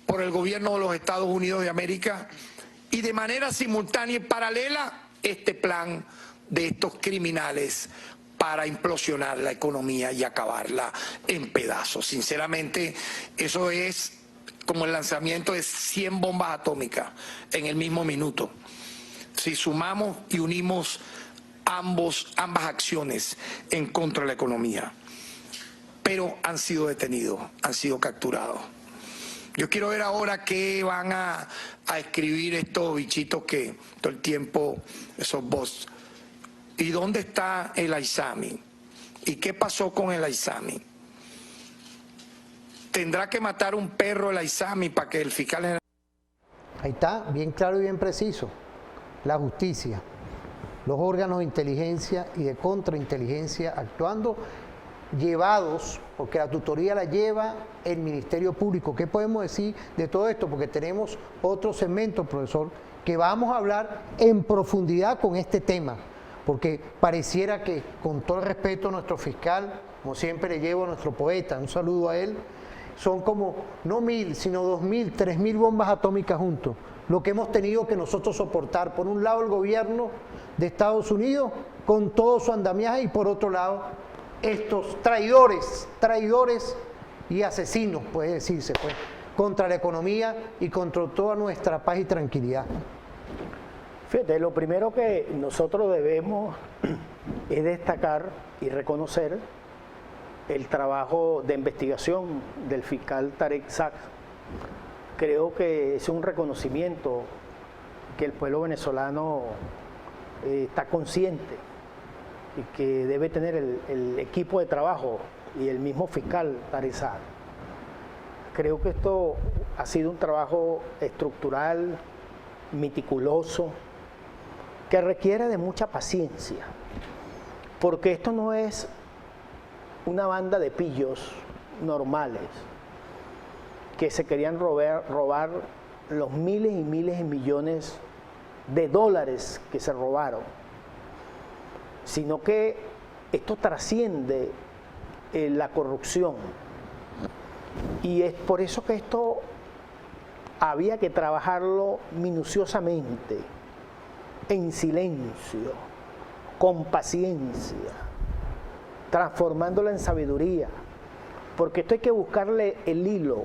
Speaker 8: por el gobierno de los Estados Unidos de América, y de manera simultánea y paralela este plan de estos criminales para implosionar la economía y acabarla en pedazos. Sinceramente, eso es como el lanzamiento de 100 bombas atómicas en el mismo minuto. Si sumamos y unimos ambas acciones en contra de la economía, pero han sido detenidos, han sido capturados. Yo quiero ver ahora qué van a escribir estos bichitos que todo el tiempo, esos bots. ¿Y dónde está el Aizami? ¿Y qué pasó con el Aizami? ¿Tendrá que matar un perro el Aizami para que el fiscal...
Speaker 1: Ahí está, bien claro y bien preciso. La justicia, los órganos de inteligencia y de contrainteligencia actuando, llevados, porque la tutoría la lleva el Ministerio Público. ¿Qué podemos decir de todo esto? Porque tenemos otro segmento, profesor, que vamos a hablar en profundidad con este tema, porque pareciera que, con todo el respeto a nuestro fiscal, como siempre le llevo a nuestro poeta, un saludo a él, son como no 1000, sino 2000, 3000 bombas atómicas juntos, lo que hemos tenido que nosotros soportar. Por un lado el gobierno de Estados Unidos con todo su andamiaje, y por otro lado estos traidores y asesinos, puede decirse, pues, contra la economía y contra toda nuestra paz y tranquilidad.
Speaker 2: Fíjate, lo primero que nosotros debemos es destacar y reconocer el trabajo de investigación del fiscal Tarek Saks. Creo que es un reconocimiento que el pueblo venezolano está consciente y que debe tener el equipo de trabajo y el mismo fiscal Tarek Saks. Creo que esto ha sido un trabajo estructural, meticuloso, que requiere de mucha paciencia, porque esto no es una banda de pillos normales que se querían robar los miles y miles de millones de dólares que se robaron, sino que esto trasciende la corrupción, y es por eso que esto había que trabajarlo minuciosamente, en silencio, con paciencia, transformándolo en sabiduría, porque esto hay que buscarle el hilo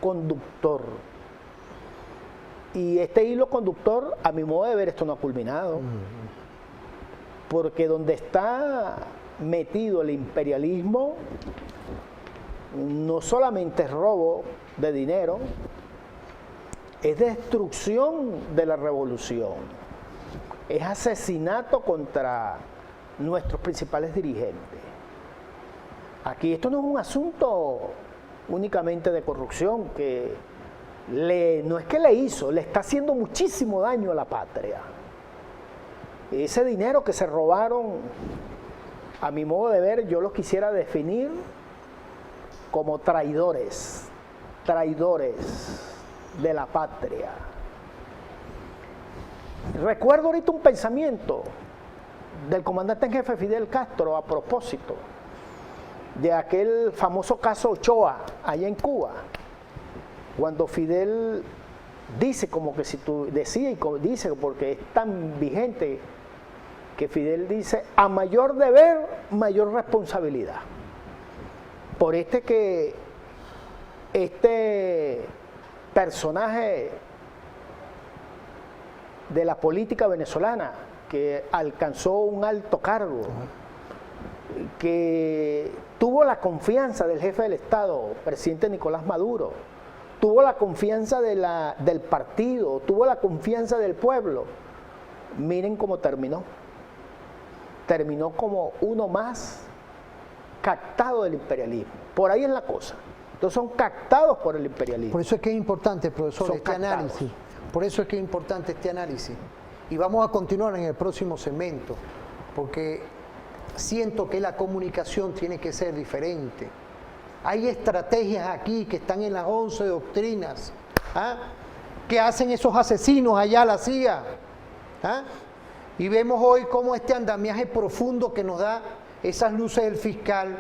Speaker 2: conductor. Y este hilo conductor, a mi modo de ver, esto no ha culminado. Porque donde está metido el imperialismo, no solamente es robo de dinero, es destrucción de la revolución, es asesinato contra nuestros principales dirigentes. Aquí esto no es un asunto únicamente de corrupción, que no es que le hizo, le está haciendo muchísimo daño a la patria. Ese dinero que se robaron, a mi modo de ver, yo los quisiera definir como traidores de la patria. Recuerdo ahorita un pensamiento del comandante en jefe Fidel Castro a propósito de aquel famoso caso Ochoa allá en Cuba, cuando Fidel dice, como que si tú decía y dice, porque es tan vigente, que Fidel dice: a mayor deber, mayor responsabilidad. Por que este personaje de la política venezolana que alcanzó un alto cargo, que tuvo la confianza del jefe del Estado, presidente Nicolás Maduro, tuvo la confianza del partido, tuvo la confianza del pueblo. Miren cómo terminó. Terminó como uno más captado del imperialismo. Por ahí es la cosa. Entonces son captados por el imperialismo.
Speaker 1: Por eso es que es importante, profesor, este análisis. Por eso es que es importante este análisis. Y vamos a continuar en el próximo segmento, porque siento que la comunicación tiene que ser diferente. Hay estrategias aquí que están en las 11 doctrinas, que hacen esos asesinos allá, la CIA. Y vemos hoy cómo este andamiaje profundo que nos da esas luces del fiscal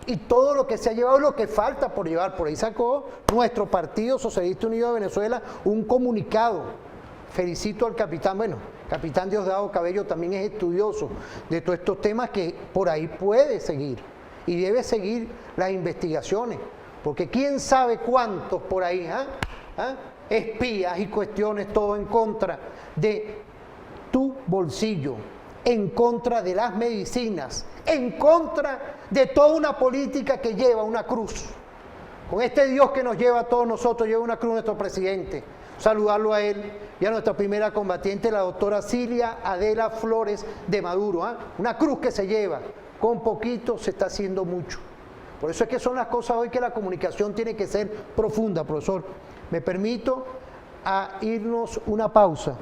Speaker 1: y todo lo que se ha llevado, lo que falta por llevar. Por ahí sacó nuestro Partido Socialista Unido de Venezuela un comunicado. Felicito al capitán, capitán Diosdado Cabello también es estudioso de todos estos temas, que por ahí puede seguir y debe seguir las investigaciones, porque quién sabe cuántos por ahí, espías y cuestiones, todo en contra de tu bolsillo, en contra de las medicinas, en contra de toda una política que lleva una cruz. Con este Dios que nos lleva a todos nosotros, lleva una cruz nuestro presidente. Saludarlo a él y a nuestra primera combatiente, la doctora Cilia Adela Flores de Maduro. Una cruz que se lleva, con poquito se está haciendo mucho. Por eso es que son las cosas hoy que la comunicación tiene que ser profunda, profesor. Me permito a irnos una pausa.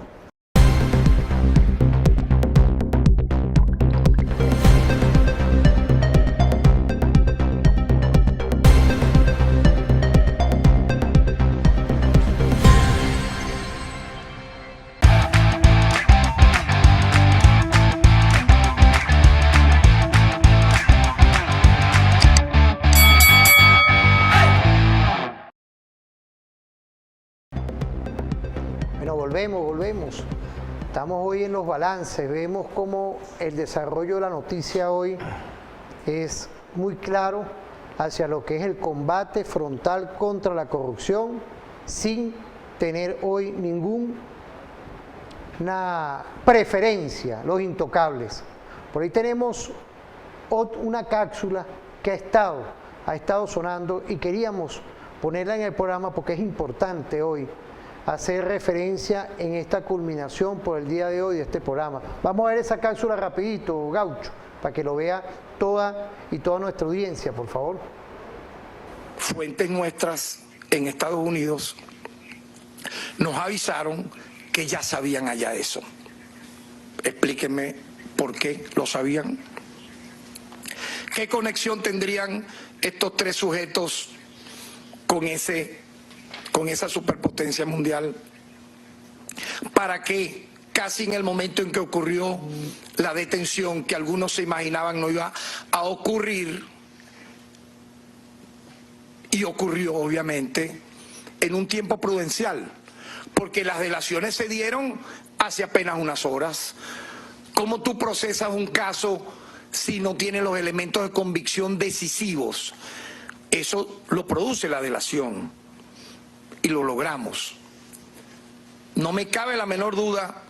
Speaker 1: Volvemos. Estamos hoy en los balances, vemos cómo el desarrollo de la noticia hoy es muy claro hacia lo que es el combate frontal contra la corrupción, sin tener hoy ninguna preferencia, los intocables. Por ahí tenemos una cápsula que ha estado sonando y queríamos ponerla en el programa porque es importante hoy hacer referencia en esta culminación por el día de hoy de este programa. Vamos a ver esa cápsula rapidito, Gaucho, para que lo vea toda nuestra audiencia, por favor.
Speaker 8: Fuentes nuestras en Estados Unidos nos avisaron que ya sabían allá eso. Explíquenme por qué lo sabían. ¿Qué conexión tendrían estos tres sujetos con esa superpotencia mundial, para que casi en el momento en que ocurrió la detención, que algunos se imaginaban no iba a ocurrir, y ocurrió obviamente en un tiempo prudencial, porque las delaciones se dieron hace apenas unas horas. ¿Cómo tú procesas un caso si no tiene los elementos de convicción decisivos? Eso lo produce la delación. Y lo logramos. No me cabe la menor duda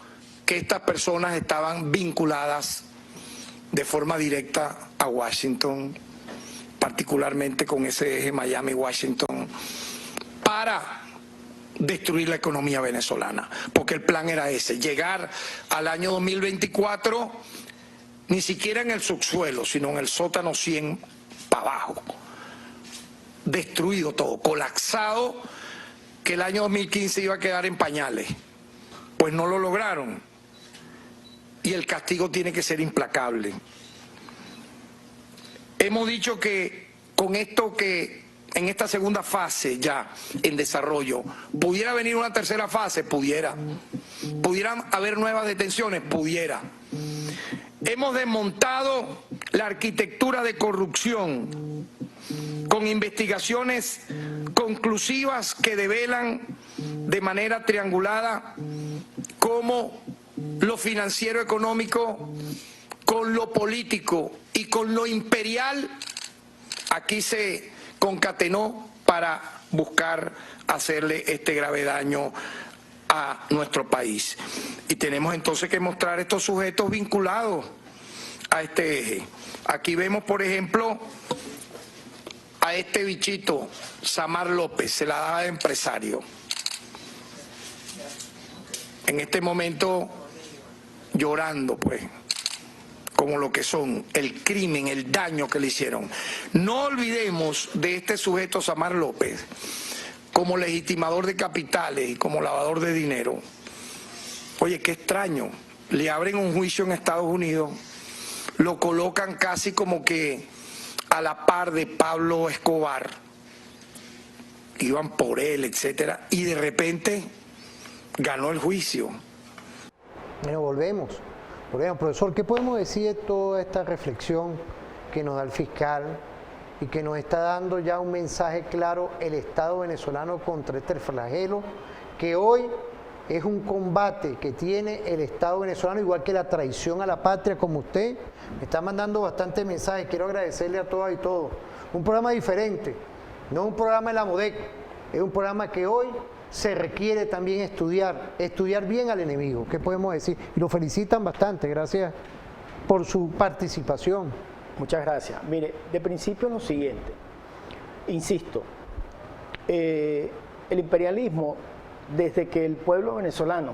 Speaker 8: que estas personas estaban vinculadas de forma directa a Washington, particularmente con ese eje Miami-Washington, para destruir la economía venezolana. Porque el plan era ese, llegar al año 2024, ni siquiera en el subsuelo, sino en el sótano 100 para abajo. Destruido todo, colapsado, que el año 2015 iba a quedar en pañales. Pues no lo lograron. Y el castigo tiene que ser implacable. Hemos dicho que con esto, que en esta segunda fase ya en desarrollo, pudiera venir una tercera fase, pudieran haber nuevas detenciones, pudiera. Hemos desmontado la arquitectura de corrupción con investigaciones conclusivas que develan de manera triangulada cómo lo financiero económico con lo político y con lo imperial aquí se concatenó para buscar hacerle este grave daño a nuestro país. Y tenemos entonces que mostrar estos sujetos vinculados a este eje. Aquí vemos, por ejemplo, a este bichito, Samar López, se la daba de empresario. En este momento llorando, pues, como lo que son, el crimen, el daño que le hicieron. No olvidemos de este sujeto, Samar López, como legitimador de capitales y como lavador de dinero. Oye, qué extraño, le abren un juicio en Estados Unidos, lo colocan casi como que a la par de Pablo Escobar, iban por él, etcétera, y de repente ganó el juicio.
Speaker 1: Bueno, volvemos. Profesor, ¿qué podemos decir de toda esta reflexión que nos da el fiscal y que nos está dando ya un mensaje claro el Estado venezolano contra este flagelo, que hoy es un combate que tiene el Estado venezolano, igual que la traición a la patria, como usted me está mandando bastante mensajes? Quiero agradecerle a todas y todos. Un programa diferente, no un programa de la MODEC, es un programa que hoy se requiere también estudiar bien al enemigo. ¿Qué podemos decir? Y lo felicitan bastante, gracias por su participación.
Speaker 2: Muchas gracias. Mire, de principio lo siguiente, insisto, el imperialismo, desde que el pueblo venezolano,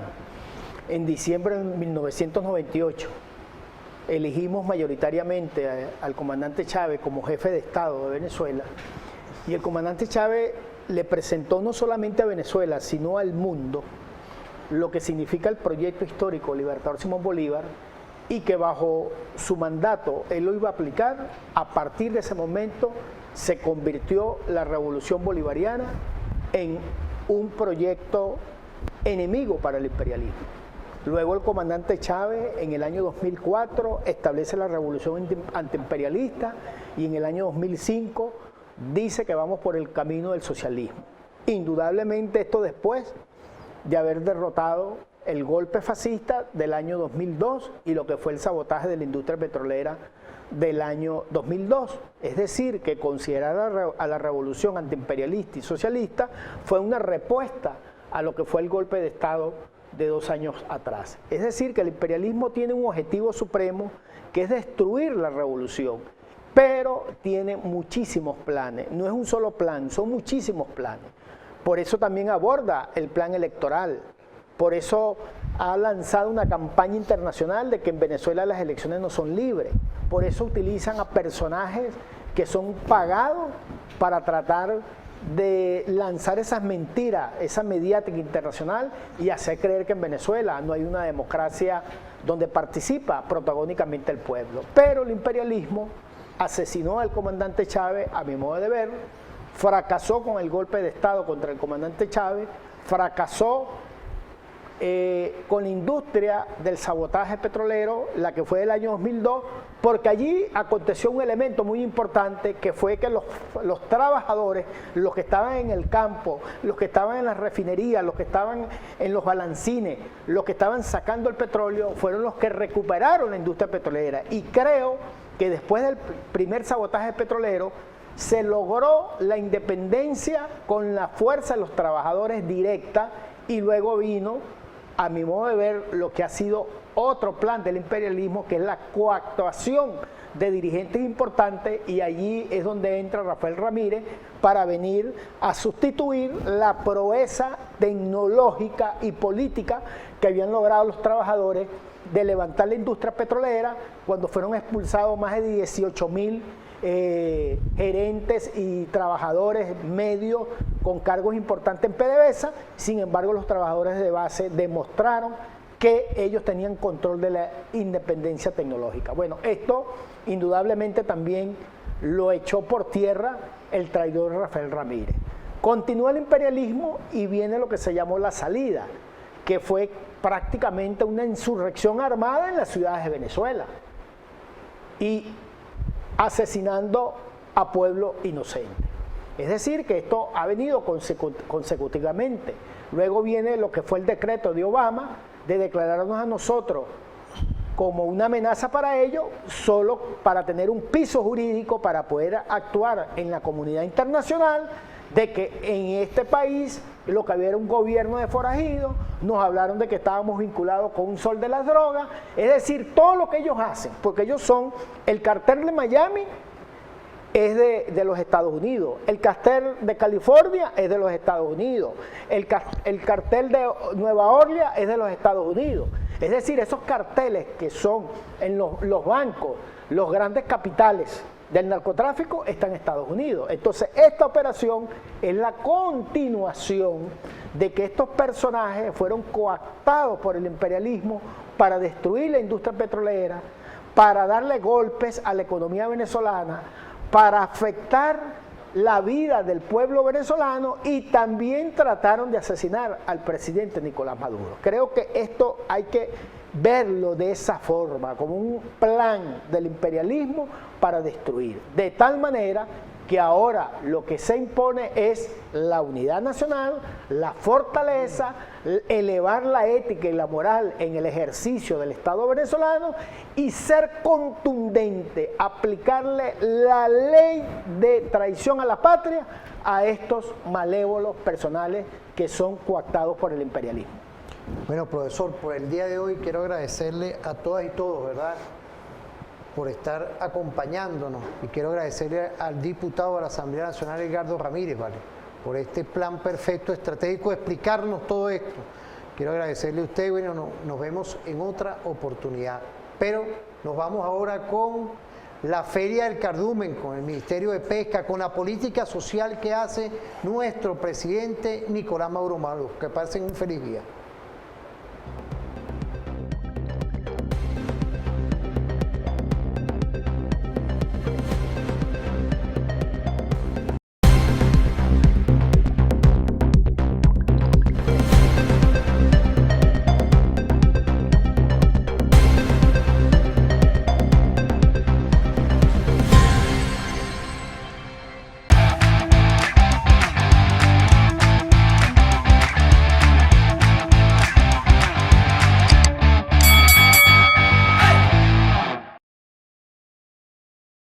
Speaker 2: en diciembre de 1998, elegimos mayoritariamente al comandante Chávez como jefe de Estado de Venezuela, y el comandante Chávez le presentó no solamente a Venezuela, sino al mundo, lo que significa el proyecto histórico Libertador Simón Bolívar, y que bajo su mandato él lo iba a aplicar. A partir de ese momento se convirtió la revolución bolivariana en un proyecto enemigo para el imperialismo. Luego el comandante Chávez en el año 2004 establece la revolución antiimperialista, y en el año 2005 dice que vamos por el camino del socialismo. Indudablemente esto después de haber derrotado el golpe fascista del año 2002 y lo que fue el sabotaje de la industria petrolera del año 2002. Es decir, que considerar a la revolución antiimperialista y socialista fue una respuesta a lo que fue el golpe de Estado de 2 años atrás. Es decir, que el imperialismo tiene un objetivo supremo, que es destruir la revolución, pero tiene muchísimos planes. No es un solo plan, son muchísimos planes. Por eso también aborda el plan electoral. Por eso ha lanzado una campaña internacional de que en Venezuela las elecciones no son libres. Por eso utilizan a personajes que son pagados para tratar de lanzar esas mentiras, esa mediática internacional, y hacer creer que en Venezuela no hay una democracia donde participa protagónicamente el pueblo. Pero el imperialismo asesinó al comandante Chávez, a mi modo de ver, fracasó con el golpe de Estado contra el comandante Chávez, fracasó con la industria del sabotaje petrolero, la que fue del año 2002, porque allí aconteció un elemento muy importante, que fue que los trabajadores, los que estaban en el campo, los que estaban en las refinerías, los que estaban en los balancines, los que estaban sacando el petróleo, fueron los que recuperaron la industria petrolera. Y creo que después del primer sabotaje petrolero se logró la independencia con la fuerza de los trabajadores directa, y luego vino, a mi modo de ver, lo que ha sido otro plan del imperialismo, que es la coactuación de dirigentes importantes, y allí es donde entra Rafael Ramírez para venir a sustituir la proeza tecnológica y política que habían logrado los trabajadores de levantar la industria petrolera cuando fueron expulsados más de 18.000 gerentes y trabajadores medios con cargos importantes en PDVSA. Sin embargo, los trabajadores de base demostraron que ellos tenían control de la independencia tecnológica. Bueno, esto indudablemente también lo echó por tierra el traidor Rafael Ramírez. Continúa el imperialismo y viene lo que se llamó la salida, que fue prácticamente una insurrección armada en las ciudades de Venezuela y asesinando a pueblo inocente. Es decir, que esto ha venido consecutivamente. Luego viene lo que fue el decreto de Obama de declararnos a nosotros como una amenaza para ellos, solo para tener un piso jurídico para poder actuar en la comunidad internacional, de que en este país lo que había era un gobierno de forajidos, nos hablaron de que estábamos vinculados con un sol de las drogas, es decir, todo lo que ellos hacen, porque ellos son, el cartel de Miami es de los Estados Unidos, el cartel de California es de los Estados Unidos, el cartel de Nueva Orleans es de los Estados Unidos. Es decir, esos carteles que son en los bancos, los grandes capitales del narcotráfico están en Estados Unidos. Entonces, esta operación es la continuación de que estos personajes fueron coactados por el imperialismo para destruir la industria petrolera, para darle golpes a la economía venezolana, para afectar la vida del pueblo venezolano y también trataron de asesinar al presidente Nicolás Maduro. Creo que esto hay que verlo de esa forma, como un plan del imperialismo para destruir, de tal manera que ahora lo que se impone es la unidad nacional, la fortaleza, elevar la ética y la moral en el ejercicio del Estado venezolano y ser contundente, aplicarle la ley de traición a la patria a estos malévolos personales que son coactados por el imperialismo.
Speaker 1: Bueno, profesor, por el día de hoy quiero agradecerle a todas y todos, ¿verdad?, por estar acompañándonos, y quiero agradecerle al diputado de la Asamblea Nacional, Edgardo Ramírez, ¿vale?, por este plan perfecto, estratégico, de explicarnos todo esto. Quiero agradecerle a usted. Bueno, nos vemos en otra oportunidad, pero nos vamos ahora con la Feria del Cardumen, con el Ministerio de Pesca, con la política social que hace nuestro presidente Nicolás Maduro. Que pasen un feliz día.